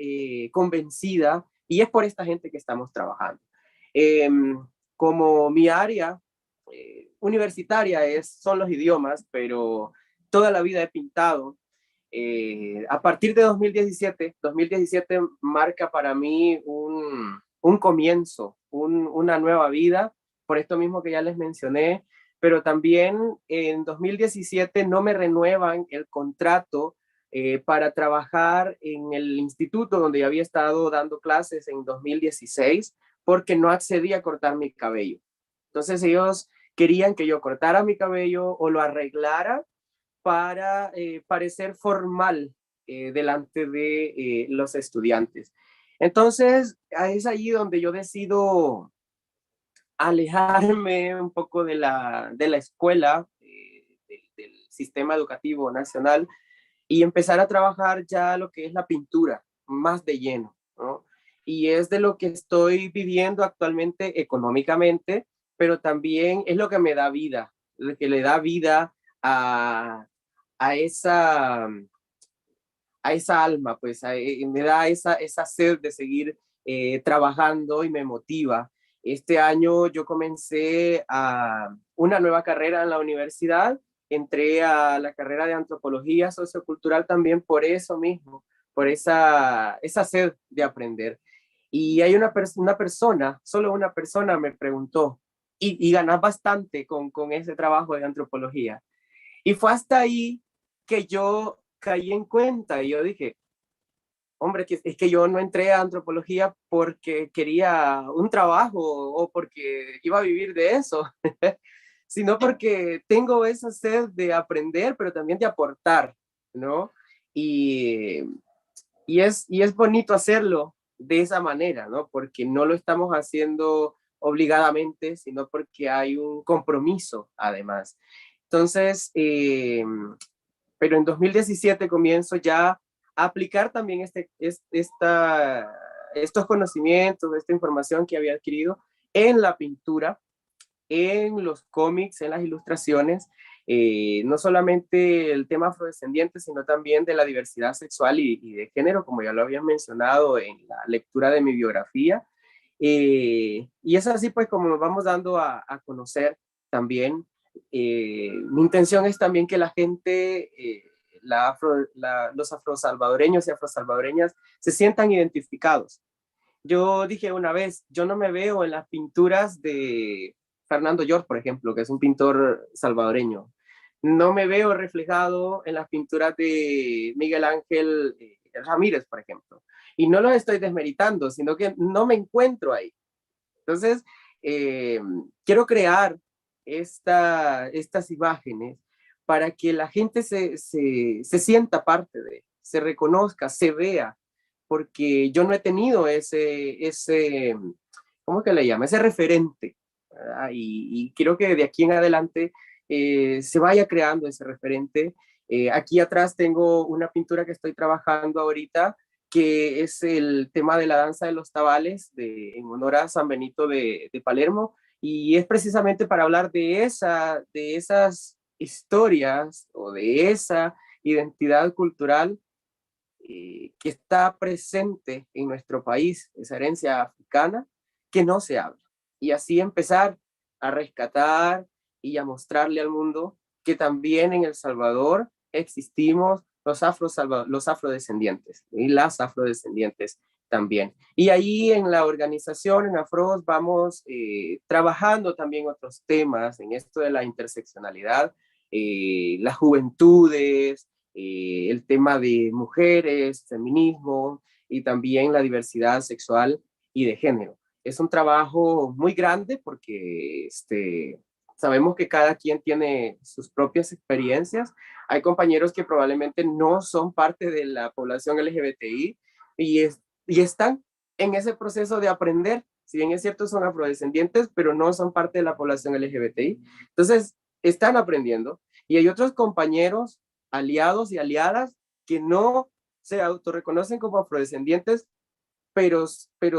convencida, y es por esta gente que estamos trabajando. Como mi área universitaria son los idiomas, pero toda la vida he pintado. A partir de 2017 marca para mí un comienzo, una nueva vida, por esto mismo que ya les mencioné, pero también en 2017 no me renuevan el contrato para trabajar en el instituto donde yo había estado dando clases en 2016, porque no accedí a cortar mi cabello. Entonces ellos querían que yo cortara mi cabello o lo arreglara para parecer formal delante de los estudiantes. Entonces, es allí donde yo decido alejarme un poco de la escuela, del sistema educativo nacional, y empezar a trabajar ya lo que es la pintura, más de lleno, ¿no? Y es de lo que estoy viviendo actualmente económicamente, pero también es lo que me da vida, lo que le da vida a esa alma, pues me da esa sed de seguir trabajando y me motiva. Este año yo comencé a una nueva carrera en la universidad, entré a la carrera de antropología sociocultural también por eso mismo, por esa sed de aprender. Y hay una persona, solo una persona me preguntó, y ganas bastante con ese trabajo de antropología. Y fue hasta ahí que yo caí en cuenta y yo dije, hombre, es que yo no entré a antropología porque quería un trabajo o porque iba a vivir de eso, sino porque tengo esa sed de aprender, pero también de aportar, ¿no? Y, y es bonito hacerlo de esa manera, ¿no? Porque no lo estamos haciendo obligadamente, sino porque hay un compromiso además. Entonces, pero en 2017 comienzo ya a aplicar también estos conocimientos, esta información que había adquirido en la pintura, en los cómics, en las ilustraciones, no solamente el tema afrodescendiente, sino también de la diversidad sexual y de género, como ya lo había mencionado en la lectura de mi biografía. Y es así pues como nos vamos dando a conocer también. Mi intención es también que la gente, los afrosalvadoreños y afrosalvadoreñas se sientan identificados. Yo dije una vez, yo no me veo en las pinturas de Fernando George, por ejemplo, que es un pintor salvadoreño. No me veo reflejado en las pinturas de Miguel Ángel Ramírez, por ejemplo. Y no los estoy desmeritando, sino que no me encuentro ahí. Entonces, quiero crear estas imágenes para que la gente se sienta parte de, se reconozca, se vea, porque yo no he tenido ¿cómo que le llama? Ese referente, ¿verdad? Y quiero que de aquí en adelante se vaya creando ese referente. Aquí atrás tengo una pintura que estoy trabajando ahorita, que es el tema de la danza de los tabales, en honor a San Benito de Palermo, y es precisamente para hablar de esas historias o de esa identidad cultural que está presente en nuestro país, esa herencia africana, que no se habla. Y así empezar a rescatar y a mostrarle al mundo que también en El Salvador existimos los afrodescendientes y las afrodescendientes también. Y ahí en la organización, en Afros, vamos trabajando también otros temas en esto de la interseccionalidad, las juventudes, el tema de mujeres, feminismo y también la diversidad sexual y de género. Es un trabajo muy grande porque sabemos que cada quien tiene sus propias experiencias. Hay compañeros que probablemente no son parte de la población LGBTI y están en ese proceso de aprender si bien es cierto son afrodescendientes, pero no son parte de la población LGBTI. Entonces, están aprendiendo y hay otros compañeros, aliados y aliadas que no se autorreconocen como afrodescendientes, pero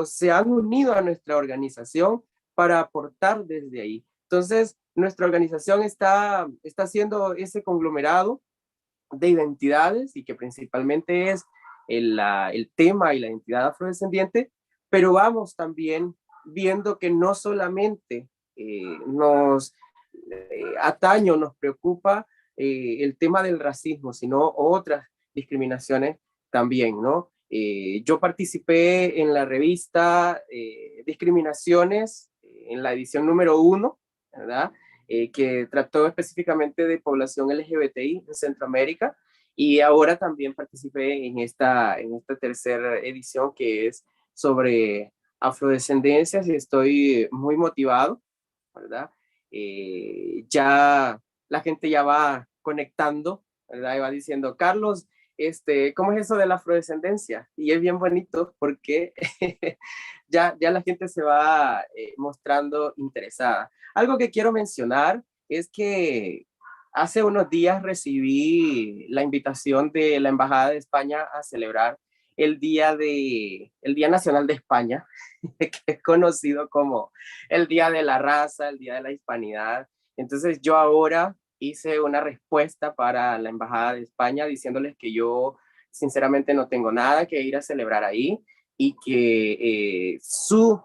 se han unido a nuestra organización para aportar desde ahí. Entonces, nuestra organización está haciendo ese conglomerado de identidades y que principalmente es el tema y la identidad afrodescendiente, pero vamos también viendo que no solamente nos atañe o nos preocupa el tema del racismo, sino otras discriminaciones también, ¿no? Yo participé en la revista Discriminaciones, en la edición número 1, ¿verdad? Que trató específicamente de población LGBTI en Centroamérica, y ahora también participé en esta tercera edición que es sobre afrodescendencias y estoy muy motivado, ¿verdad? Ya la gente ya va conectando, ¿verdad? Y va diciendo, Carlos, ¿cómo es eso de la afrodescendencia? Y es bien bonito porque ya la gente se va mostrando interesada. Algo que quiero mencionar es que hace unos días recibí la invitación de la Embajada de España a celebrar el Día Nacional de España, que es conocido como el Día de la Raza, el Día de la Hispanidad. Entonces yo ahora hice una respuesta para la Embajada de España diciéndoles que yo sinceramente no tengo nada que ir a celebrar ahí y que su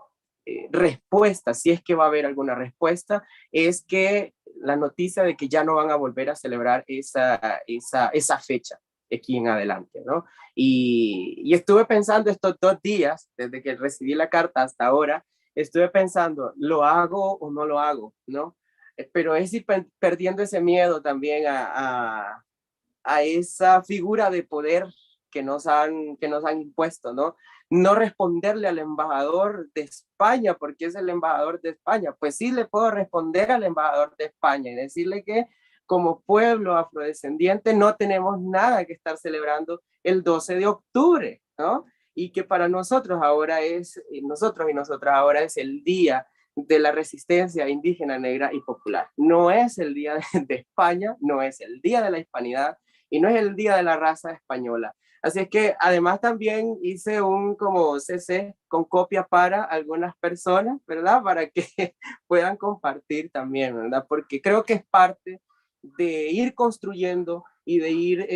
respuesta, si es que va a haber alguna respuesta, es que la noticia de que ya no van a volver a celebrar esa fecha de aquí en adelante, ¿no? Y estuve pensando estos 2 días, desde que recibí la carta hasta ahora, estuve pensando, ¿lo hago o no lo hago? ¿No? Pero es ir perdiendo ese miedo también a esa figura de poder que nos han impuesto, ¿no? No responderle al embajador de España, porque es el embajador de España. Pues sí le puedo responder al embajador de España y decirle que como pueblo afrodescendiente no tenemos nada que estar celebrando el 12 de octubre, ¿no? Y que para nosotros y nosotras ahora es el día de la resistencia indígena, negra y popular. No es el día de España, no es el día de la hispanidad y no es el día de la raza española. Así es que además también hice un como CC con copia para algunas personas, ¿verdad? Para que puedan compartir también, ¿verdad? Porque creo que es parte de ir construyendo y de ir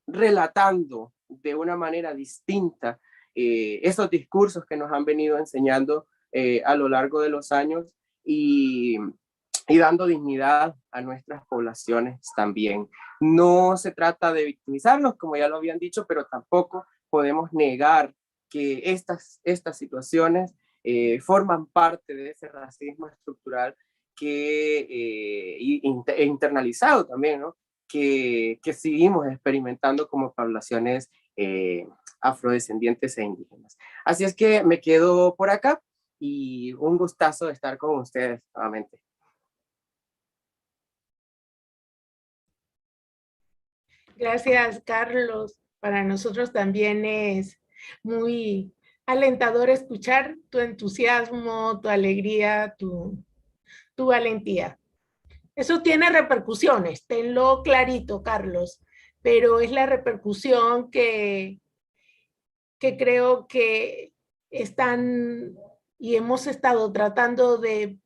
relatando de una manera distinta esos discursos que nos han venido enseñando a lo largo de los años y dando dignidad a nuestras poblaciones también. No se trata de victimizarnos, como ya lo habían dicho, pero tampoco podemos negar que estas situaciones forman parte de ese racismo estructural internalizado también, ¿no? Que seguimos experimentando como poblaciones afrodescendientes e indígenas. Así es que me quedo por acá y un gustazo de estar con ustedes nuevamente. Gracias, Carlos. Para nosotros también es muy alentador escuchar tu entusiasmo, tu alegría, tu valentía. Eso tiene repercusiones, tenlo clarito, Carlos, pero es la repercusión que creo que están y hemos estado tratando de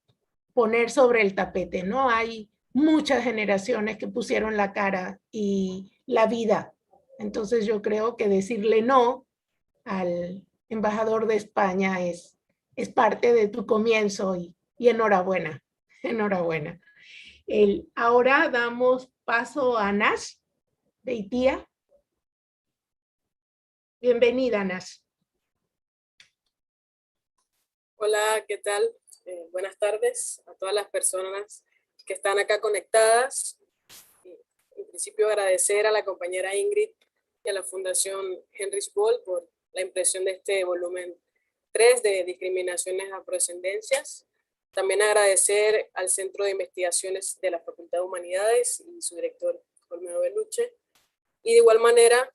poner sobre el tapete, ¿no? Hay muchas generaciones que pusieron la cara y la vida. Entonces yo creo que decirle no al embajador de España es parte de tu comienzo y enhorabuena, enhorabuena. Ahora damos paso a Nash de ITIA. Bienvenida, Nash. Hola, ¿qué tal? Buenas tardes a todas las personas que están acá conectadas. En principio, agradecer a la compañera Ingrid y a la Fundación Heinrich Böll por la impresión de este volumen 3 de discriminaciones afrodescendencias. También agradecer al Centro de Investigaciones de la Facultad de Humanidades y su director, Olmedo Belluche. Y de igual manera,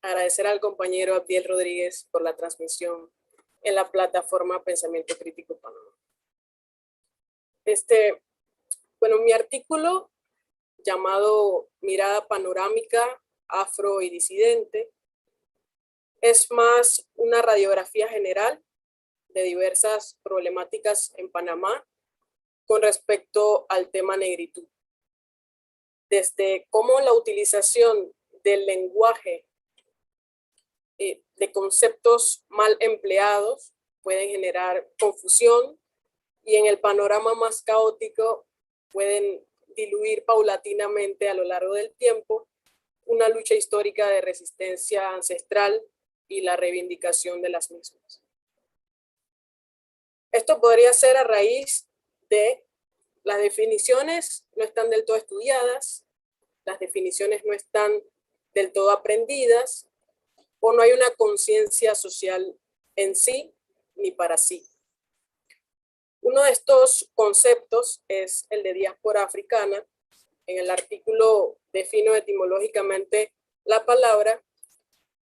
agradecer al compañero Abdiel Rodríguez por la transmisión en la plataforma Pensamiento Crítico Panamá. Bueno, mi artículo llamado Mirada Panorámica, Afro y Disidente es más una radiografía general de diversas problemáticas en Panamá con respecto al tema negritud. Desde cómo la utilización del lenguaje de conceptos mal empleados pueden generar confusión y en el panorama más caótico pueden diluir paulatinamente a lo largo del tiempo una lucha histórica de resistencia ancestral y la reivindicación de las mismas. Esto podría ser a raíz de las definiciones no están del todo estudiadas, las definiciones no están del todo aprendidas, o no hay una conciencia social en sí ni para sí. Uno de estos conceptos es el de diáspora africana. En el artículo defino etimológicamente la palabra.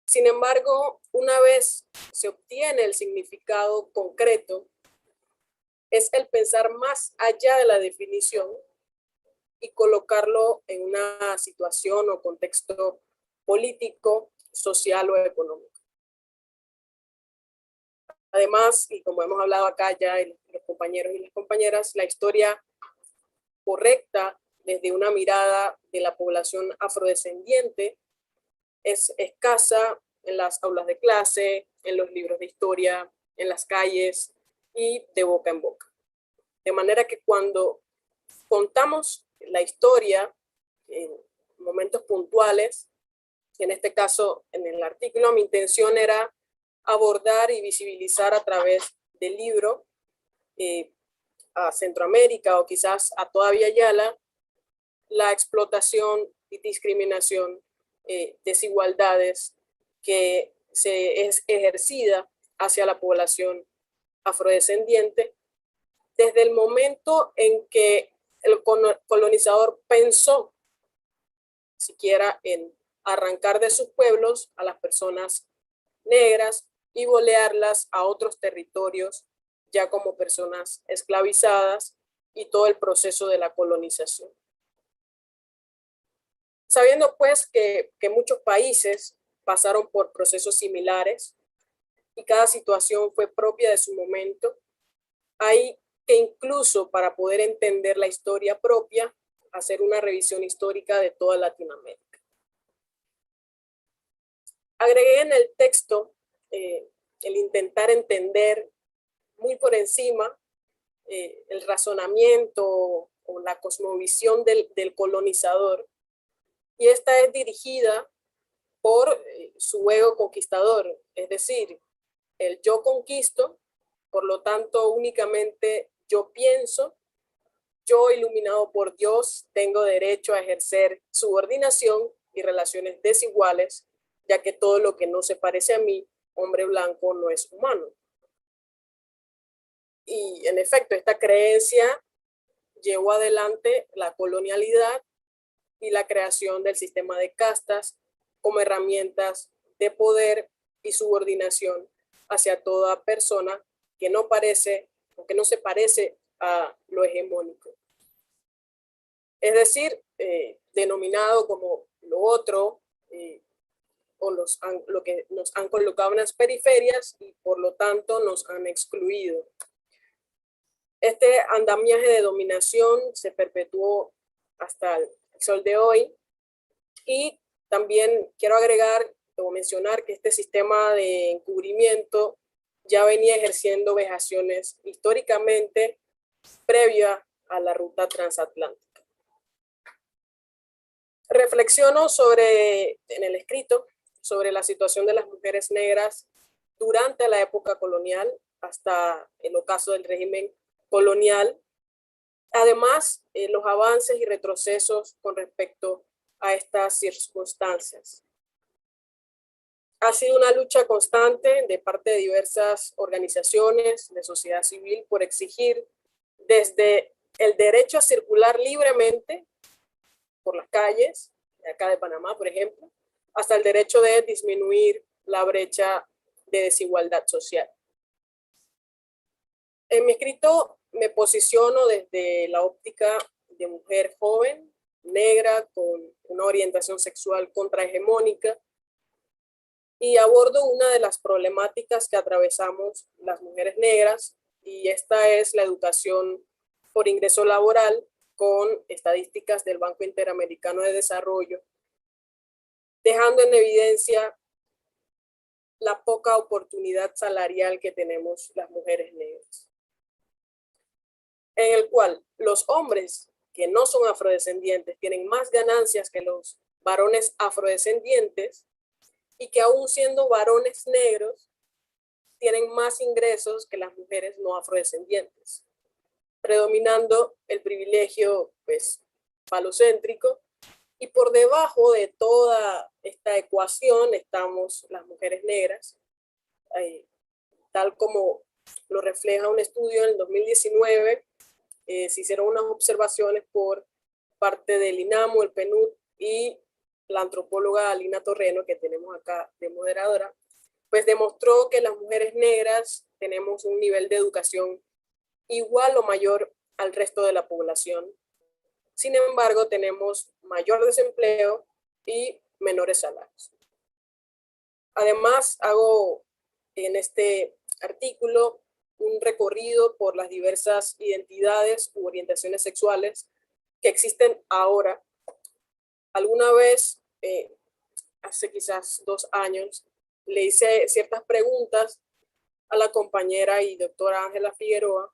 Sin embargo, una vez se obtiene el significado concreto, es el pensar más allá de la definición y colocarlo en una situación o contexto político, social o económico. Además, y como hemos hablado acá ya los compañeros y las compañeras, la historia correcta desde una mirada de la población afrodescendiente es escasa en las aulas de clase, en los libros de historia, en las calles y de boca en boca. De manera que cuando contamos la historia en momentos puntuales, en este caso en el artículo, mi intención era abordar y visibilizar a través del libro a Centroamérica o quizás a toda Via Yala la explotación y discriminación, desigualdades que se es ejercida hacia la población afrodescendiente desde el momento en que el colonizador pensó siquiera en arrancar de sus pueblos a las personas negras y volearlas a otros territorios ya como personas esclavizadas y todo el proceso de la colonización. Sabiendo pues que muchos países pasaron por procesos similares y cada situación fue propia de su momento, hay que incluso para poder entender la historia propia, hacer una revisión histórica de toda Latinoamérica. Agregué en el texto el intentar entender muy por encima el razonamiento o la cosmovisión del colonizador, y esta es dirigida por su ego conquistador, es decir, el yo conquisto, por lo tanto únicamente yo pienso, yo iluminado por Dios tengo derecho a ejercer subordinación y relaciones desiguales, ya que todo lo que no se parece a mí, hombre blanco, no es humano. Y en efecto, esta creencia llevó adelante la colonialidad y la creación del sistema de castas como herramientas de poder y subordinación hacia toda persona que no parece o que no se parece a lo hegemónico. Es decir, denominado como lo otro, o lo que nos han colocado en las periferias y por lo tanto nos han excluido. Este andamiaje de dominación se perpetuó hasta el sol de hoy, y también quiero agregar o mencionar que este sistema de encubrimiento ya venía ejerciendo vejaciones históricamente previa a la ruta transatlántica. Reflexiono en el escrito sobre la situación de las mujeres negras durante la época colonial hasta el ocaso del régimen colonial. Además, los avances y retrocesos con respecto a estas circunstancias. Ha sido una lucha constante de parte de diversas organizaciones de sociedad civil por exigir desde el derecho a circular libremente por las calles, de acá de Panamá, por ejemplo, hasta el derecho de disminuir la brecha de desigualdad social. En mi escrito me posiciono desde la óptica de mujer joven, negra, con una orientación sexual contrahegemónica, y abordo una de las problemáticas que atravesamos las mujeres negras, y esta es la educación por ingreso laboral con estadísticas del Banco Interamericano de Desarrollo, dejando en evidencia la poca oportunidad salarial que tenemos las mujeres negras, en el cual los hombres que no son afrodescendientes tienen más ganancias que los varones afrodescendientes, y que aún siendo varones negros tienen más ingresos que las mujeres no afrodescendientes, predominando el privilegio pues falocéntrico, y por debajo de toda esta ecuación estamos las mujeres negras, tal como lo refleja un estudio en el 2019. Se hicieron unas observaciones por parte del INAMU, el PNUD y la antropóloga Alina Torreno, que tenemos acá de moderadora, pues demostró que las mujeres negras tenemos un nivel de educación igual o mayor al resto de la población. Sin embargo, tenemos mayor desempleo y menores salarios. Además, hago en este artículo un recorrido por las diversas identidades u orientaciones sexuales que existen ahora. Alguna vez, hace quizás 2 años, le hice ciertas preguntas a la compañera y doctora Ángela Figueroa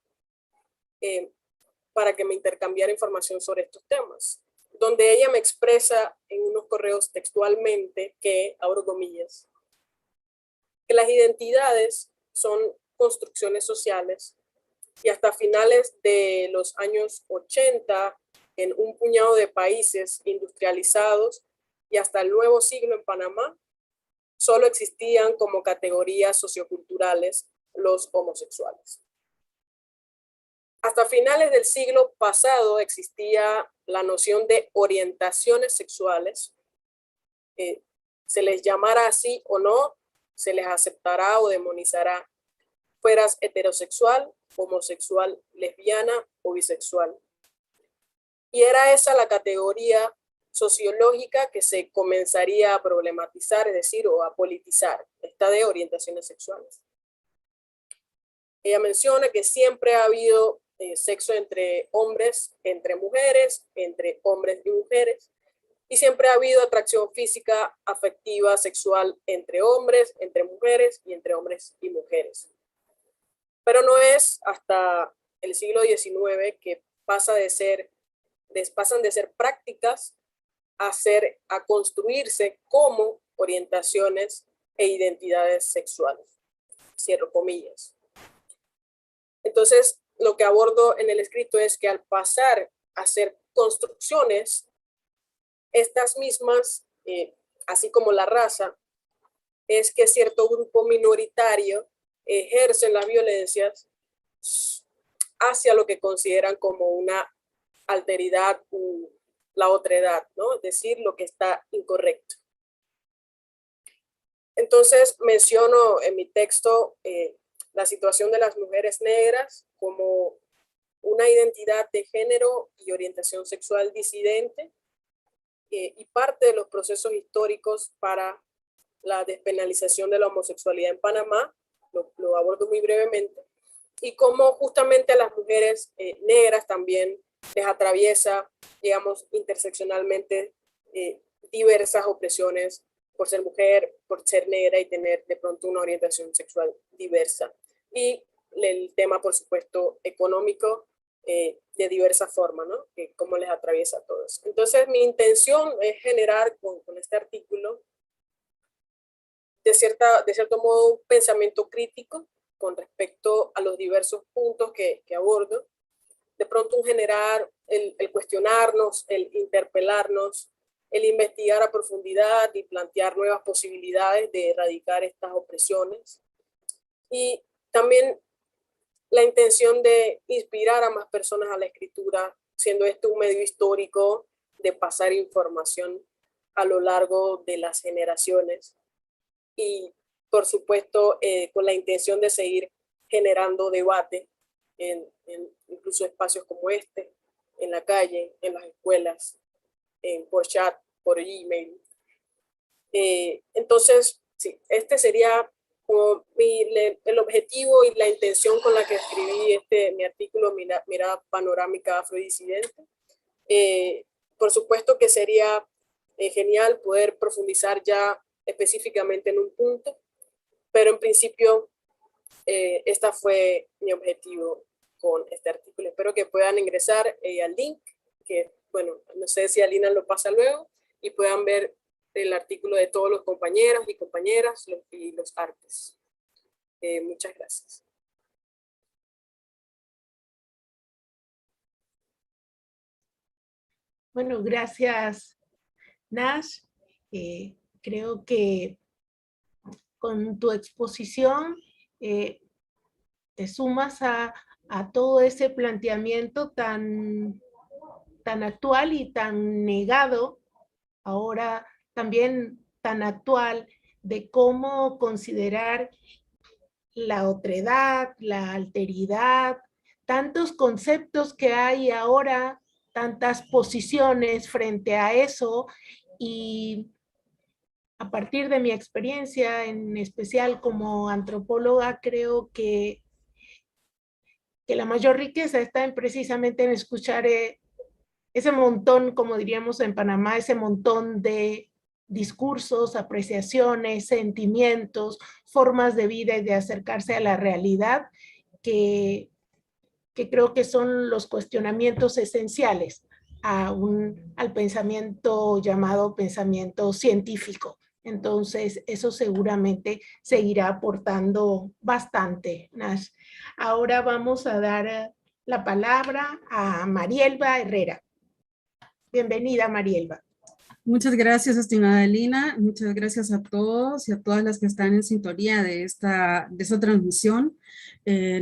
para que me intercambiara información sobre estos temas, donde ella me expresa en unos correos textualmente que, abro comillas, que las identidades son construcciones sociales, y hasta finales de los años 80, en un puñado de países industrializados y hasta el nuevo siglo en Panamá, solo existían como categorías socioculturales los homosexuales. Hasta finales del siglo pasado existía la noción de orientaciones sexuales. Se les llamara así o no, se les aceptará o demonizará, fueras heterosexual, homosexual, lesbiana o bisexual. Y era esa la categoría sociológica que se comenzaría a problematizar, es decir, o a politizar, esta de orientaciones sexuales. Ella menciona que siempre ha habido sexo entre hombres, entre mujeres, entre hombres y mujeres, y siempre ha habido atracción física, afectiva, sexual entre hombres, entre mujeres y entre hombres y mujeres. Pero no es hasta el siglo XIX que pasan de ser prácticas a construirse como orientaciones e identidades sexuales. Cierro comillas. Entonces, lo que abordo en el escrito es que al pasar a ser construcciones, estas mismas, así como la raza, es que cierto grupo minoritario ejercen las violencias hacia lo que consideran como una alteridad u la otredad, ¿no? Es decir, lo que está incorrecto. Entonces menciono en mi texto la situación de las mujeres negras como una identidad de género y orientación sexual disidente, y parte de los procesos históricos para la despenalización de la homosexualidad en Panamá. Lo abordo muy brevemente, y cómo justamente a las mujeres negras también les atraviesa, digamos, interseccionalmente diversas opresiones por ser mujer, por ser negra y tener de pronto una orientación sexual diversa. Y el tema, por supuesto, económico de diversa forma, ¿no? Cómo les atraviesa a todos. Entonces, mi intención es generar con este artículo de cierto modo un pensamiento crítico con respecto a los diversos puntos que abordo. De pronto generar el cuestionarnos, el interpelarnos, el investigar a profundidad y plantear nuevas posibilidades de erradicar estas opresiones. Y también la intención de inspirar a más personas a la escritura, siendo esto un medio histórico de pasar información a lo largo de las generaciones. Y por supuesto con la intención de seguir generando debate incluso espacios como este, en la calle, en las escuelas, por chat, por email. Entonces, sí, este sería como el objetivo y la intención con la que escribí mi artículo Mirada Panorámica Afrodisidente. Por supuesto que sería genial poder profundizar ya específicamente en un punto, pero en principio este fue mi objetivo con este artículo. Espero que puedan ingresar al link, que bueno, no sé si Alina lo pasa luego, y puedan ver el artículo de todos los compañeros y compañeras y los artes. Muchas gracias. Bueno, gracias, Nash. Creo que con tu exposición te sumas a todo ese planteamiento tan actual y tan negado, ahora también tan actual, de cómo considerar la otredad, la alteridad, tantos conceptos que hay ahora, tantas posiciones frente a eso, y a partir de mi experiencia, en especial como antropóloga, creo que la mayor riqueza está precisamente en escuchar ese montón, como diríamos en Panamá, ese montón de discursos, apreciaciones, sentimientos, formas de vida y de acercarse a la realidad que creo que son los cuestionamientos esenciales al pensamiento llamado pensamiento científico. Entonces, eso seguramente seguirá aportando bastante, Nash. Ahora vamos a dar la palabra a Marielba Herrera. Bienvenida, Marielba. Muchas gracias, estimada Lina. Muchas gracias a todos y a todas las que están en sintonía de esta transmisión.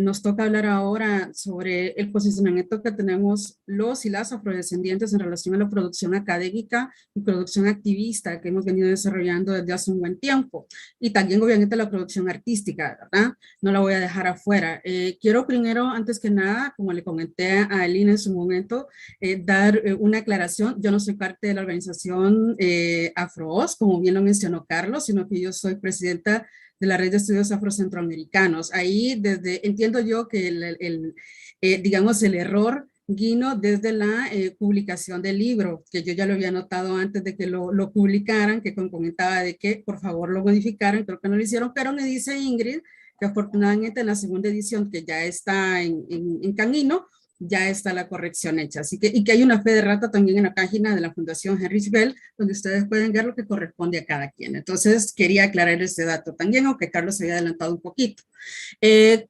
Nos toca hablar ahora sobre el posicionamiento que tenemos los y las afrodescendientes en relación a la producción académica y producción activista que hemos venido desarrollando desde hace un buen tiempo. Y también, obviamente, la producción artística, ¿verdad? No la voy a dejar afuera. Quiero primero, antes que nada, como le comenté a Lina en su momento, dar una aclaración. Yo no soy parte de la organización AfroOS, como bien lo mencionó Carlos, sino que yo soy presidenta de la Red de Estudios Afrocentroamericanos. Ahí entiendo yo que digamos el error vino desde la publicación del libro, que yo ya lo había notado antes de que lo publicaran, que comentaba de que por favor lo modificaran, creo que no lo hicieron, pero me dice Ingrid que afortunadamente en la segunda edición, que ya está en camino, ya está la corrección hecha. Así que, y que hay una fe de rata también en la página de la Fundación Heinrich Böll, donde ustedes pueden ver lo que corresponde a cada quien. Entonces, quería aclarar este dato también, aunque Carlos se había adelantado un poquito.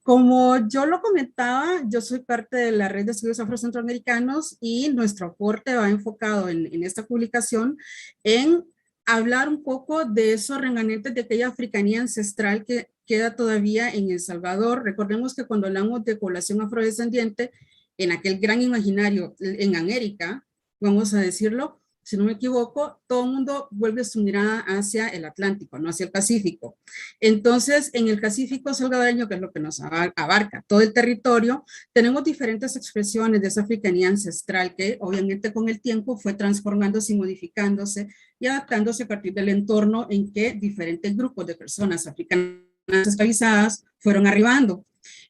Como yo lo comentaba, yo soy parte de la Red de Estudios Afrocentroamericanos y nuestro aporte va enfocado en esta publicación en hablar un poco de esos remanentes de aquella africanía ancestral que queda todavía en El Salvador. Recordemos que cuando hablamos de población afrodescendiente, en aquel gran imaginario en América, vamos a decirlo, si no me equivoco, todo el mundo vuelve su mirada hacia el Atlántico, no hacia el Pacífico. Entonces, en el Pacífico salvadoreño, que es lo que nos abarca todo el territorio, tenemos diferentes expresiones de esa africanía ancestral que obviamente con el tiempo fue transformándose y modificándose y adaptándose a partir del entorno en que diferentes grupos de personas africanas esclavizadas fueron arribando.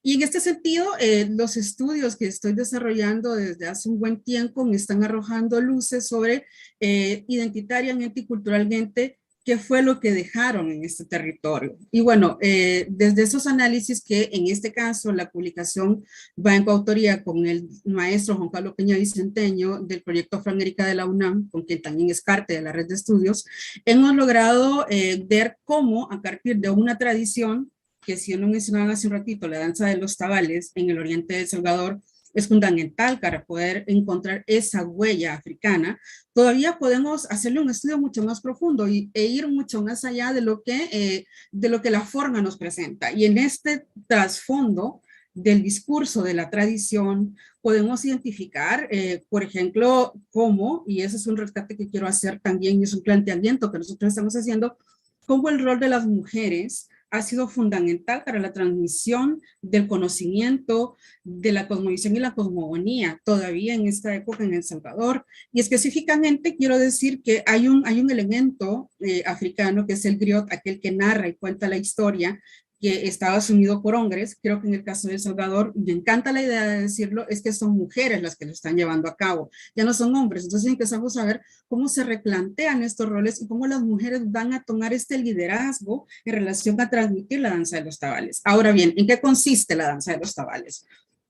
Y en este sentido, los estudios que estoy desarrollando desde hace un buen tiempo me están arrojando luces sobre identitariamente y culturalmente qué fue lo que dejaron en este territorio. Y bueno, desde esos análisis que en este caso la publicación va en coautoría con el maestro Juan Pablo Peña Vicenteño del proyecto Afroamérica de la UNAM, con quien también es parte de la red de estudios, hemos logrado ver cómo a partir de una tradición que si no mencionaba hace un ratito, la danza de los tabales en el oriente de El Salvador es fundamental para poder encontrar esa huella africana, todavía podemos hacerle un estudio mucho más profundo e ir mucho más allá de lo que la forma nos presenta. Y en este trasfondo del discurso de la tradición podemos identificar, por ejemplo, cómo, y ese es un rescate que quiero hacer también, y es un planteamiento que nosotros estamos haciendo, cómo el rol de las mujeres ha sido fundamental para la transmisión del conocimiento, de la cosmovisión y la cosmogonía, todavía en esta época en El Salvador. Y específicamente quiero decir que hay un elemento africano que es el griot, aquel que narra y cuenta la historia, que estaba asumido por hombres. Creo que en el caso de El Salvador, me encanta la idea de decirlo, es que son mujeres las que lo están llevando a cabo, ya no son hombres. Entonces empezamos a ver cómo se replantean estos roles y cómo las mujeres van a tomar este liderazgo en relación a transmitir la danza de los tabales. Ahora bien, ¿en qué consiste la danza de los tabales?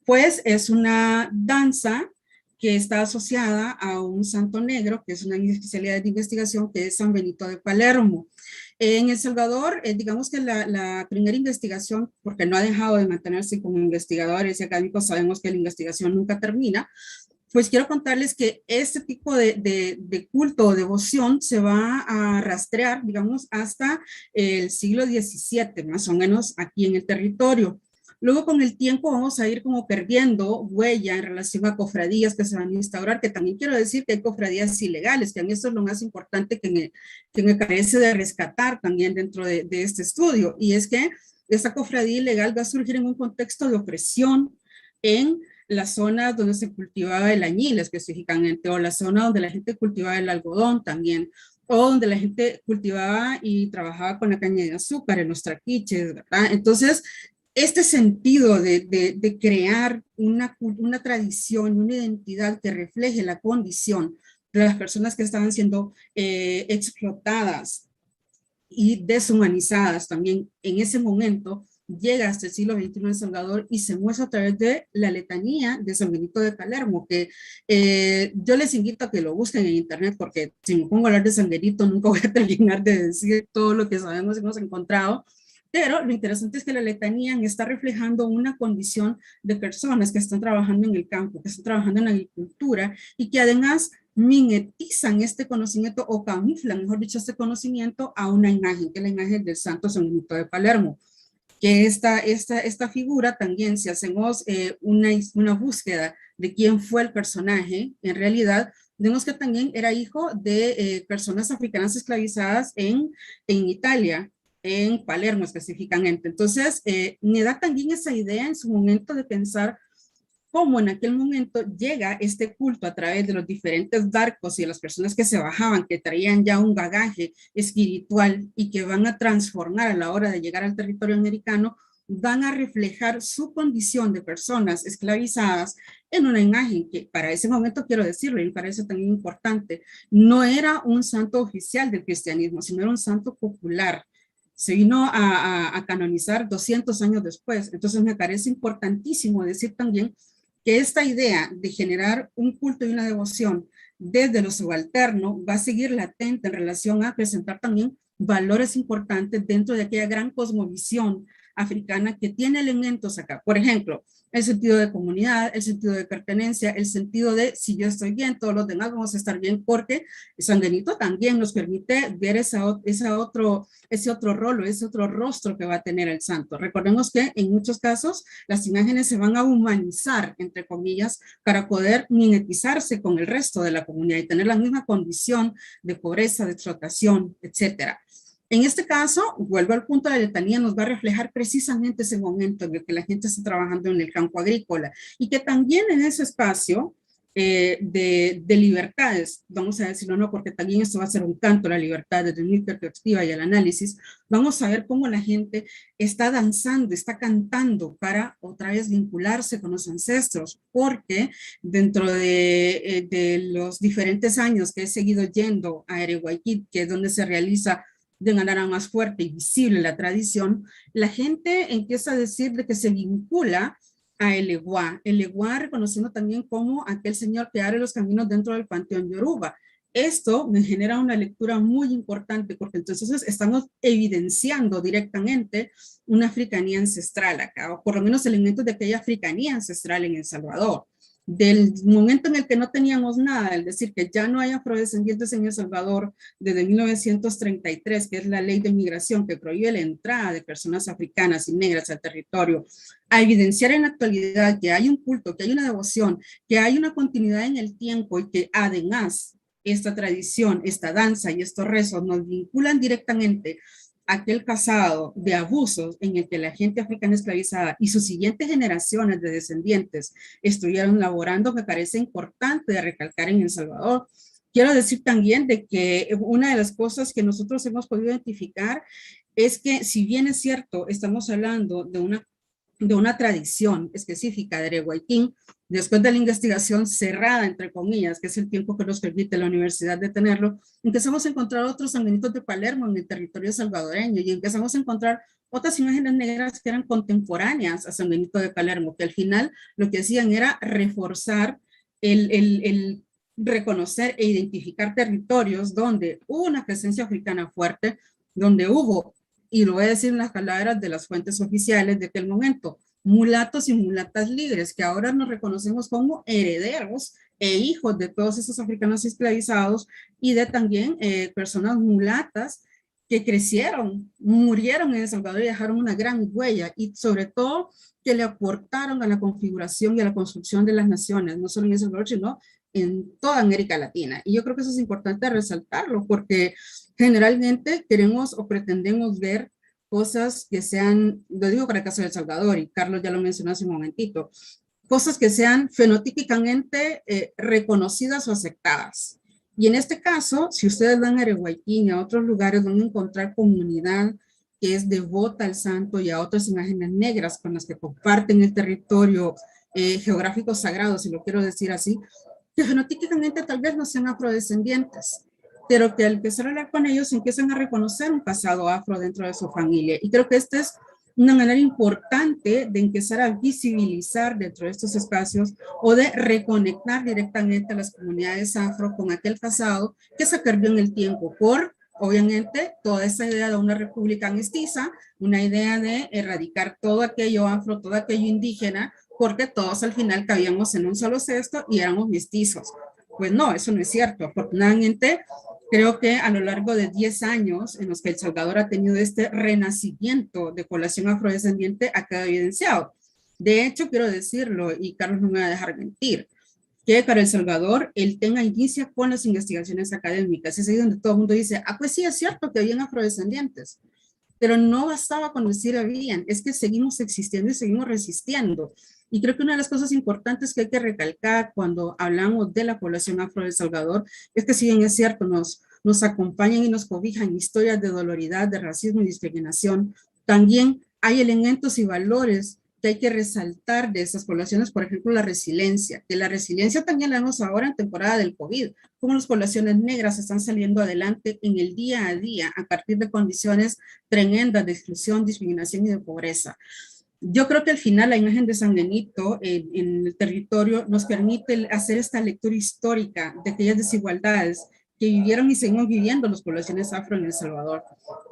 Pues es una danza que está asociada a un santo negro, que es una especialidad de investigación, que es San Benito de Palermo. En El Salvador, digamos que la primera investigación, porque no ha dejado de mantenerse como investigadores y académicos, sabemos que la investigación nunca termina, pues quiero contarles que este tipo de culto o devoción se va a rastrear, digamos, hasta el siglo XVII, más o menos, aquí en el territorio. Luego, con el tiempo, vamos a ir como perdiendo huella en relación a cofradías que se van a instaurar, que también quiero decir que hay cofradías ilegales, que a mí esto es lo más importante que me parece de rescatar también dentro de este estudio, y es que esta cofradía ilegal va a surgir en un contexto de opresión en las zonas donde se cultivaba el añil específicamente, o la zona donde la gente cultivaba el algodón también, o donde la gente cultivaba y trabajaba con la caña de azúcar en los traquiches, ¿verdad? Entonces, este sentido de crear una tradición, una identidad que refleje la condición de las personas que estaban siendo explotadas y deshumanizadas también en ese momento, llega hasta el siglo XXI en El Salvador y se muestra a través de la letanía de San Benito de Palermo, que yo les invito a que lo busquen en internet, porque si me pongo a hablar de San Benito nunca voy a terminar de decir todo lo que sabemos y hemos encontrado. Pero lo interesante es que la letanía está reflejando una condición de personas que están trabajando en el campo, que están trabajando en la agricultura y que además mimetizan este conocimiento o camuflan, mejor dicho, este conocimiento a una imagen, que es la imagen del santo San Benito de Palermo. Que esta figura también, si hacemos una búsqueda de quién fue el personaje, en realidad vemos que también era hijo de personas africanas esclavizadas en Italia, en Palermo específicamente. Entonces, me da también esa idea en su momento de pensar cómo en aquel momento llega este culto a través de los diferentes barcos y de las personas que se bajaban, que traían ya un bagaje espiritual y que van a transformar a la hora de llegar al territorio americano, van a reflejar su condición de personas esclavizadas en una imagen que para ese momento, quiero decirlo, y me parece también importante, no era un santo oficial del cristianismo, sino era un santo popular. Se vino a canonizar 200 años después. Entonces me parece importantísimo decir también que esta idea de generar un culto y una devoción desde lo subalterno va a seguir latente en relación a presentar también valores importantes dentro de aquella gran cosmovisión africana que tiene elementos acá. Por ejemplo, el sentido de comunidad, el sentido de pertenencia, el sentido de si yo estoy bien, todos los demás vamos a estar bien, porque San Benito también nos permite ver ese otro rol, ese otro rostro que va a tener el santo. Recordemos que en muchos casos las imágenes se van a humanizar, entre comillas, para poder mimetizarse con el resto de la comunidad y tener la misma condición de pobreza, de explotación, etcétera. En este caso, vuelvo al punto de la letanía, nos va a reflejar precisamente ese momento en el que la gente está trabajando en el campo agrícola y que también en ese espacio de libertades, vamos a decirlo, no, porque también esto va a ser un canto a la libertad desde mi perspectiva y al análisis, vamos a ver cómo la gente está danzando, está cantando para otra vez vincularse con los ancestros, porque dentro de los diferentes años que he seguido yendo a Ereguayquit, que es donde se realiza de manera más fuerte y visible la tradición, la gente empieza a decir de que se vincula a el Eguá reconociendo también como aquel señor que abre los caminos dentro del panteón Yoruba. Esto me genera una lectura muy importante porque entonces estamos evidenciando directamente una africanía ancestral acá, o por lo menos elementos de aquella africanía ancestral en El Salvador. Del momento en el que no teníamos nada, es decir, que ya no hay afrodescendientes en El Salvador desde 1933, que es la ley de migración que prohíbe la entrada de personas africanas y negras al territorio, a evidenciar en la actualidad que hay un culto, que hay una devoción, que hay una continuidad en el tiempo y que además esta tradición, esta danza y estos rezos nos vinculan directamente aquel pasado de abusos en el que la gente africana esclavizada y sus siguientes generaciones de descendientes estuvieron laborando, me parece importante de recalcar en El Salvador. Quiero decir también de que una de las cosas que nosotros hemos podido identificar es que, si bien es cierto, estamos hablando de una tradición específica de Areguayquín, después de la investigación cerrada, entre comillas, que es el tiempo que nos permite la universidad de tenerlo, empezamos a encontrar otros sanbenitos de Palermo en el territorio salvadoreño y empezamos a encontrar otras imágenes negras que eran contemporáneas a San Benito de Palermo, que al final lo que hacían era reforzar el reconocer e identificar territorios donde hubo una presencia africana fuerte, donde hubo, y lo voy a decir en las palabras de las fuentes oficiales de aquel momento, mulatos y mulatas libres, que ahora nos reconocemos como herederos e hijos de todos esos africanos esclavizados y de también personas mulatas que crecieron, murieron en El Salvador y dejaron una gran huella, y sobre todo que le aportaron a la configuración y a la construcción de las naciones, no solo en El Salvador, sino en toda América Latina. Y yo creo que eso es importante resaltarlo, porque generalmente queremos o pretendemos ver cosas que sean, lo digo para el caso de El Salvador, y Carlos ya lo mencionó hace un momentito, cosas que sean fenotípicamente reconocidas o aceptadas. Y en este caso, si ustedes van a Areguayquín y a otros lugares, van a encontrar comunidad que es devota al santo y a otras imágenes negras con las que comparten el territorio geográfico sagrado, si lo quiero decir así, que fenotípicamente tal vez no sean afrodescendientes, pero que al empezar a hablar con ellos empiezan a reconocer un pasado afro dentro de su familia. Y creo que esta es una manera importante de empezar a visibilizar dentro de estos espacios o de reconectar directamente a las comunidades afro con aquel pasado que se perdió en el tiempo por, obviamente, toda esa idea de una república mestiza, una idea de erradicar todo aquello afro, todo aquello indígena, porque todos al final cabíamos en un solo cesto y éramos mestizos. Pues no, eso no es cierto. Afortunadamente, creo que a lo largo de 10 años en los que El Salvador ha tenido este renacimiento de población afrodescendiente, ha quedado evidenciado. De hecho, quiero decirlo, y Carlos no me va a dejar mentir, que para El Salvador el tema inicia con las investigaciones académicas. Es ahí donde todo el mundo dice, ah, pues sí, es cierto que habían afrodescendientes. Pero no bastaba con decir habían, es que seguimos existiendo y seguimos resistiendo. Y creo que una de las cosas importantes que hay que recalcar cuando hablamos de la población afro de El Salvador es que, si bien es cierto, nos acompañan y nos cobijan historias de doloridad, de racismo y discriminación, también hay elementos y valores que hay que resaltar de esas poblaciones, por ejemplo, la resiliencia, que la resiliencia también la vemos ahora en temporada del COVID, cómo las poblaciones negras están saliendo adelante en el día a día a partir de condiciones tremendas de exclusión, discriminación y de pobreza. Yo creo que al final la imagen de San Benito en el territorio nos permite hacer esta lectura histórica de aquellas desigualdades que vivieron y seguimos viviendo las poblaciones afro en El Salvador.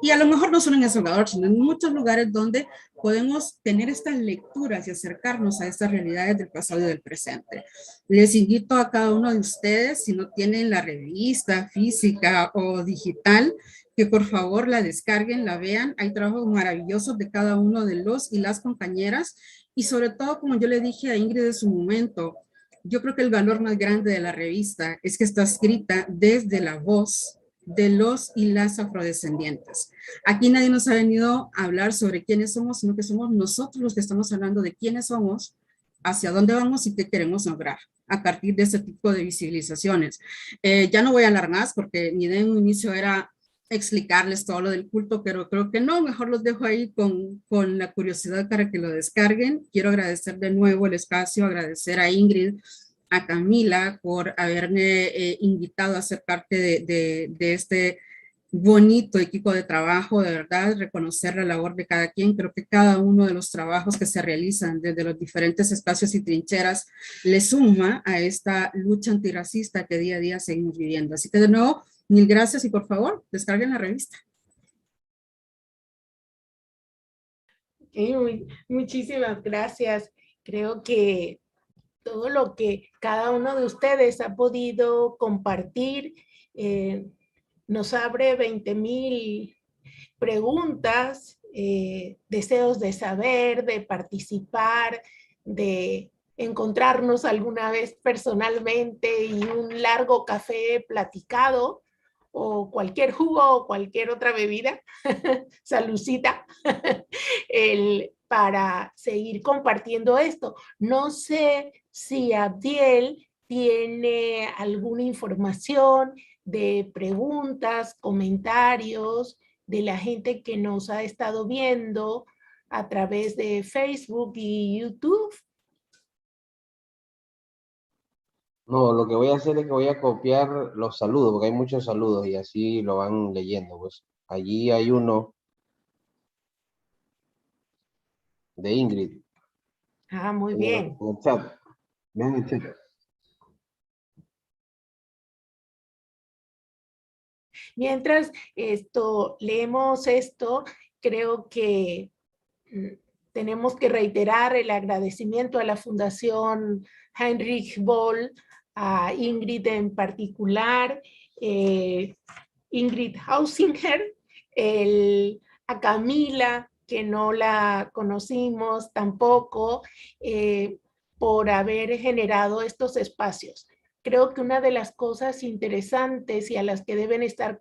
Y a lo mejor no solo en El Salvador, sino en muchos lugares donde podemos tener estas lecturas y acercarnos a estas realidades del pasado y del presente. Les invito a cada uno de ustedes, si no tienen la revista física o digital, que por favor la descarguen, la vean. Hay trabajos maravillosos de cada uno de los y las compañeras. Y sobre todo, como yo le dije a Ingrid en su momento, yo creo que el valor más grande de la revista es que está escrita desde la voz de los y las afrodescendientes. Aquí nadie nos ha venido a hablar sobre quiénes somos, sino que somos nosotros los que estamos hablando de quiénes somos, hacia dónde vamos y qué queremos lograr a partir de este tipo de visibilizaciones. Ya no voy a hablar más porque mi idea en un inicio era explicarles todo lo del culto, pero creo que no, mejor los dejo ahí con la curiosidad para que lo descarguen. Quiero agradecer de nuevo el espacio, agradecer a Ingrid, a Camila por haberme invitado a ser parte de este bonito equipo de trabajo, de verdad, reconocer la labor de cada quien. Creo que cada uno de los trabajos que se realizan desde los diferentes espacios y trincheras le suma a esta lucha antirracista que día a día seguimos viviendo. Así que de nuevo, mil gracias y por favor, descarguen la revista. Muchísimas gracias. Creo que todo lo que cada uno de ustedes ha podido compartir nos abre 20,000 preguntas, deseos de saber, de participar, de encontrarnos alguna vez personalmente y un largo café platicado, o cualquier jugo o cualquier otra bebida, saludcita, para seguir compartiendo esto. No sé si Abdiel tiene alguna información de preguntas, comentarios de la gente que nos ha estado viendo a través de Facebook y YouTube. No, lo que voy a hacer es que voy a copiar los saludos, porque hay muchos saludos y así lo van leyendo. Pues allí hay uno de Ingrid Ah, muy bien. en el chat. Vean el chat. Mientras leemos esto, creo que tenemos que reiterar el agradecimiento a la Fundación Heinrich Böll, a Ingrid en particular, Ingrid Hausinger, a Camila, que no la conocimos tampoco, por haber generado estos espacios. Creo que una de las cosas interesantes y a las que deben estar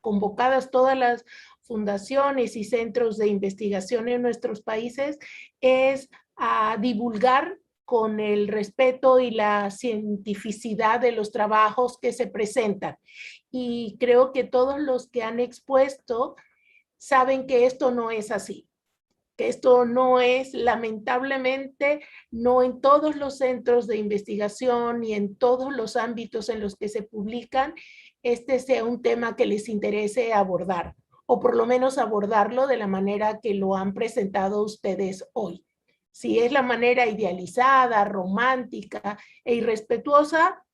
convocadas todas las fundaciones y centros de investigación en nuestros países es a divulgar con el respeto y la cientificidad de los trabajos que se presentan. Y creo que todos los que han expuesto saben que esto no es así, que esto no es, lamentablemente, no en todos los centros de investigación y en todos los ámbitos en los que se publican, este sea un tema que les interese abordar, o por lo menos abordarlo de la manera que lo han presentado ustedes hoy. Si es la manera idealizada, romántica e irrespetuosa,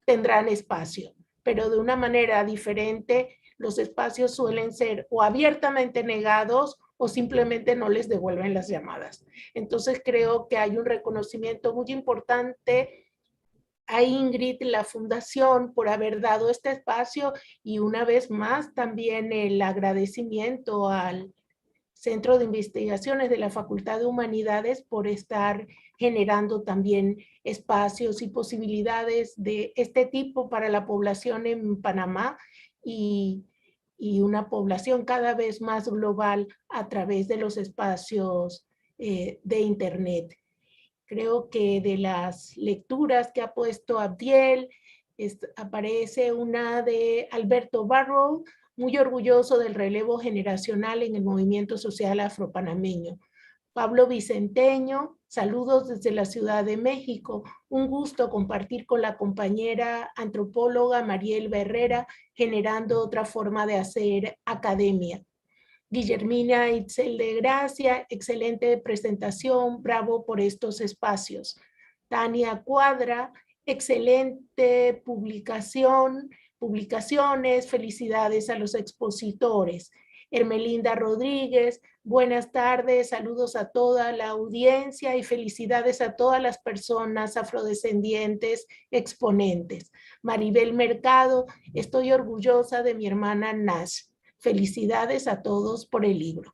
tendrán espacio, pero de una manera diferente, los espacios suelen ser o abiertamente negados o simplemente no les devuelven las llamadas. Entonces creo que hay un reconocimiento muy importante a Ingrid, la fundación, por haber dado este espacio, y una vez más también el agradecimiento al Centro de Investigaciones de la Facultad de Humanidades por estar generando también espacios y posibilidades de este tipo para la población en Panamá y una población cada vez más global a través de los espacios de Internet. Creo que de las lecturas que ha puesto Abdiel, aparece una de Alberto Barrow, muy orgulloso del relevo generacional en el movimiento social afropanameño. Pablo Vicenteño, saludos desde la Ciudad de México. Un gusto compartir con la compañera antropóloga Mariel Herrera, generando otra forma de hacer academia. Guillermina Itzel de Gracia, excelente presentación, bravo por estos espacios. Tania Cuadra, excelente publicaciones, felicidades a los expositores. Hermelinda Rodríguez, buenas tardes, saludos a toda la audiencia y felicidades a todas las personas afrodescendientes exponentes. Maribel Mercado, estoy orgullosa de mi hermana Nash. Felicidades a todos por el libro.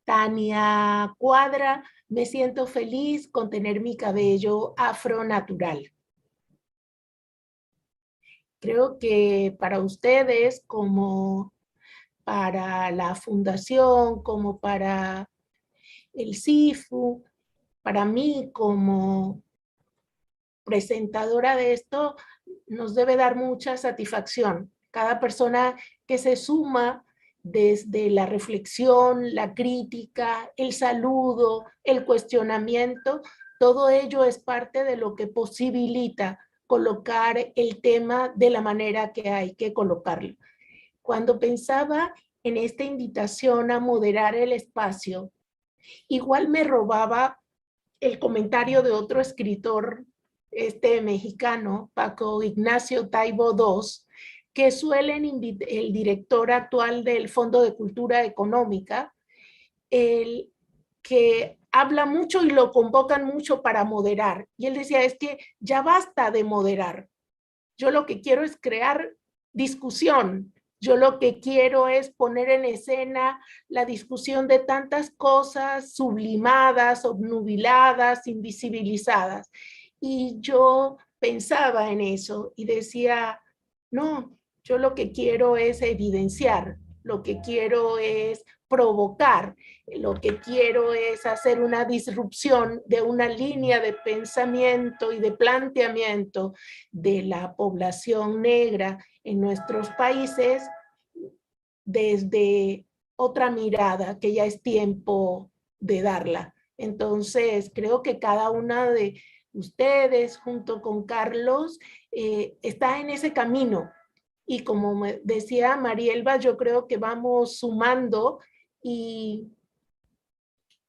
Tania Cuadra, me siento feliz con tener mi cabello afro natural. Creo que para ustedes, como para la fundación, como para el CIFU, para mí como presentadora de esto, nos debe dar mucha satisfacción. Cada persona que se suma desde la reflexión, la crítica, el saludo, el cuestionamiento, todo ello es parte de lo que posibilita colocar el tema de la manera que hay que colocarlo. Cuando pensaba en esta invitación a moderar el espacio, igual me robaba el comentario de otro escritor mexicano, Paco Ignacio Taibo II, que el director actual del Fondo de Cultura Económica, que habla mucho y lo convocan mucho para moderar. Y él decía, es que ya basta de moderar. Yo lo que quiero es crear discusión. Yo lo que quiero es poner en escena la discusión de tantas cosas sublimadas, obnubiladas, invisibilizadas. Y yo pensaba en eso y decía, no, yo lo que quiero es evidenciar, lo que quiero es provocar, lo que quiero es hacer una disrupción de una línea de pensamiento y de planteamiento de la población negra en nuestros países desde otra mirada que ya es tiempo de darla. Entonces, creo que cada una de ustedes, junto con Carlos, está en ese camino. Y como decía Marielba, yo creo que vamos sumando y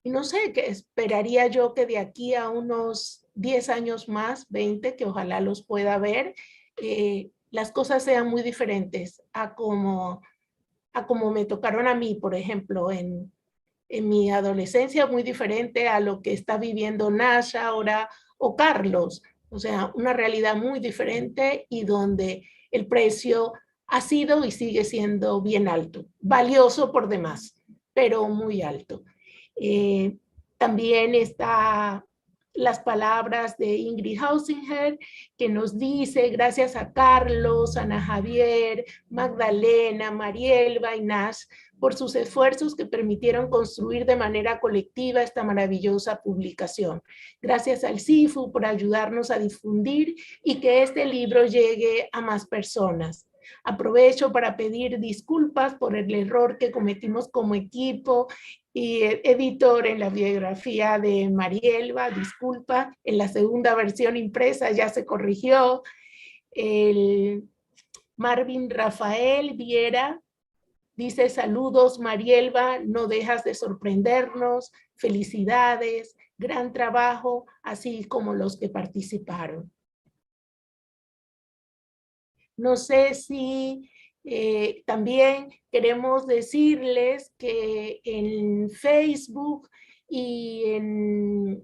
no sé, que esperaría yo que de aquí a unos 10 años más, 20, que ojalá los pueda ver, las cosas sean muy diferentes a como me tocaron a mí, por ejemplo, en mi adolescencia, muy diferente a lo que está viviendo Nasha ahora o Carlos. O sea, una realidad muy diferente y donde el precio ha sido y sigue siendo bien alto, valioso por demás, pero muy alto. También está las palabras de Ingrid Hausinger, que nos dice, gracias a Carlos, Ana Javier, Magdalena, Marielba y Nash, por sus esfuerzos que permitieron construir de manera colectiva esta maravillosa publicación. Gracias al CIFU por ayudarnos a difundir y que este libro llegue a más personas. Aprovecho para pedir disculpas por el error que cometimos como equipo y editor en la biografía de Marielba, disculpa, en la segunda versión impresa ya se corrigió. El Marvin Rafael Viera dice, saludos Marielba, no dejas de sorprendernos, felicidades, gran trabajo, así como los que participaron. No sé si también queremos decirles que en Facebook y en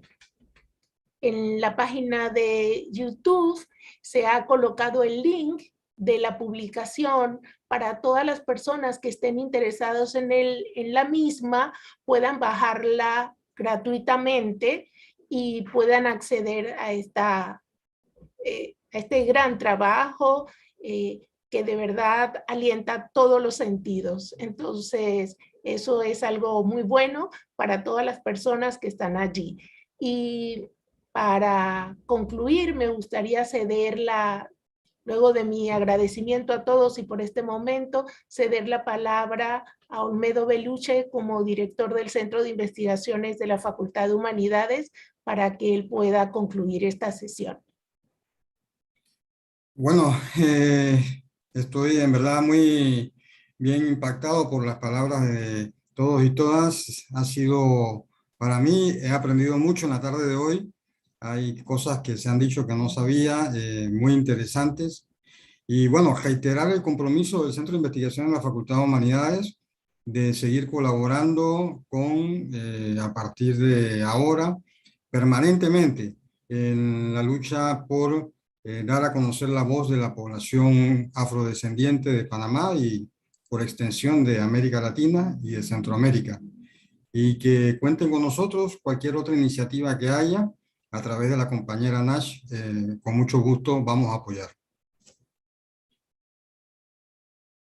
la página de YouTube se ha colocado el link de la publicación para todas las personas que estén interesados en la misma, puedan bajarla gratuitamente y puedan acceder a este gran trabajo que de verdad alienta todos los sentidos. Entonces, eso es algo muy bueno para todas las personas que están allí. Y para concluir, me gustaría ceder luego de mi agradecimiento a todos y por este momento, ceder la palabra a Olmedo Beluche como director del Centro de Investigaciones de la Facultad de Humanidades para que él pueda concluir esta sesión. Bueno, estoy en verdad muy bien impactado por las palabras de todos y todas. Ha sido, para mí, he aprendido mucho en la tarde de hoy. Hay cosas que se han dicho que no sabía, muy interesantes. Y bueno, reiterar el compromiso del Centro de Investigación en la Facultad de Humanidades de seguir colaborando a partir de ahora, permanentemente, en la lucha por dar a conocer la voz de la población afrodescendiente de Panamá y por extensión de América Latina y de Centroamérica. Y que cuenten con nosotros cualquier otra iniciativa que haya a través de la compañera Nash, con mucho gusto vamos a apoyar.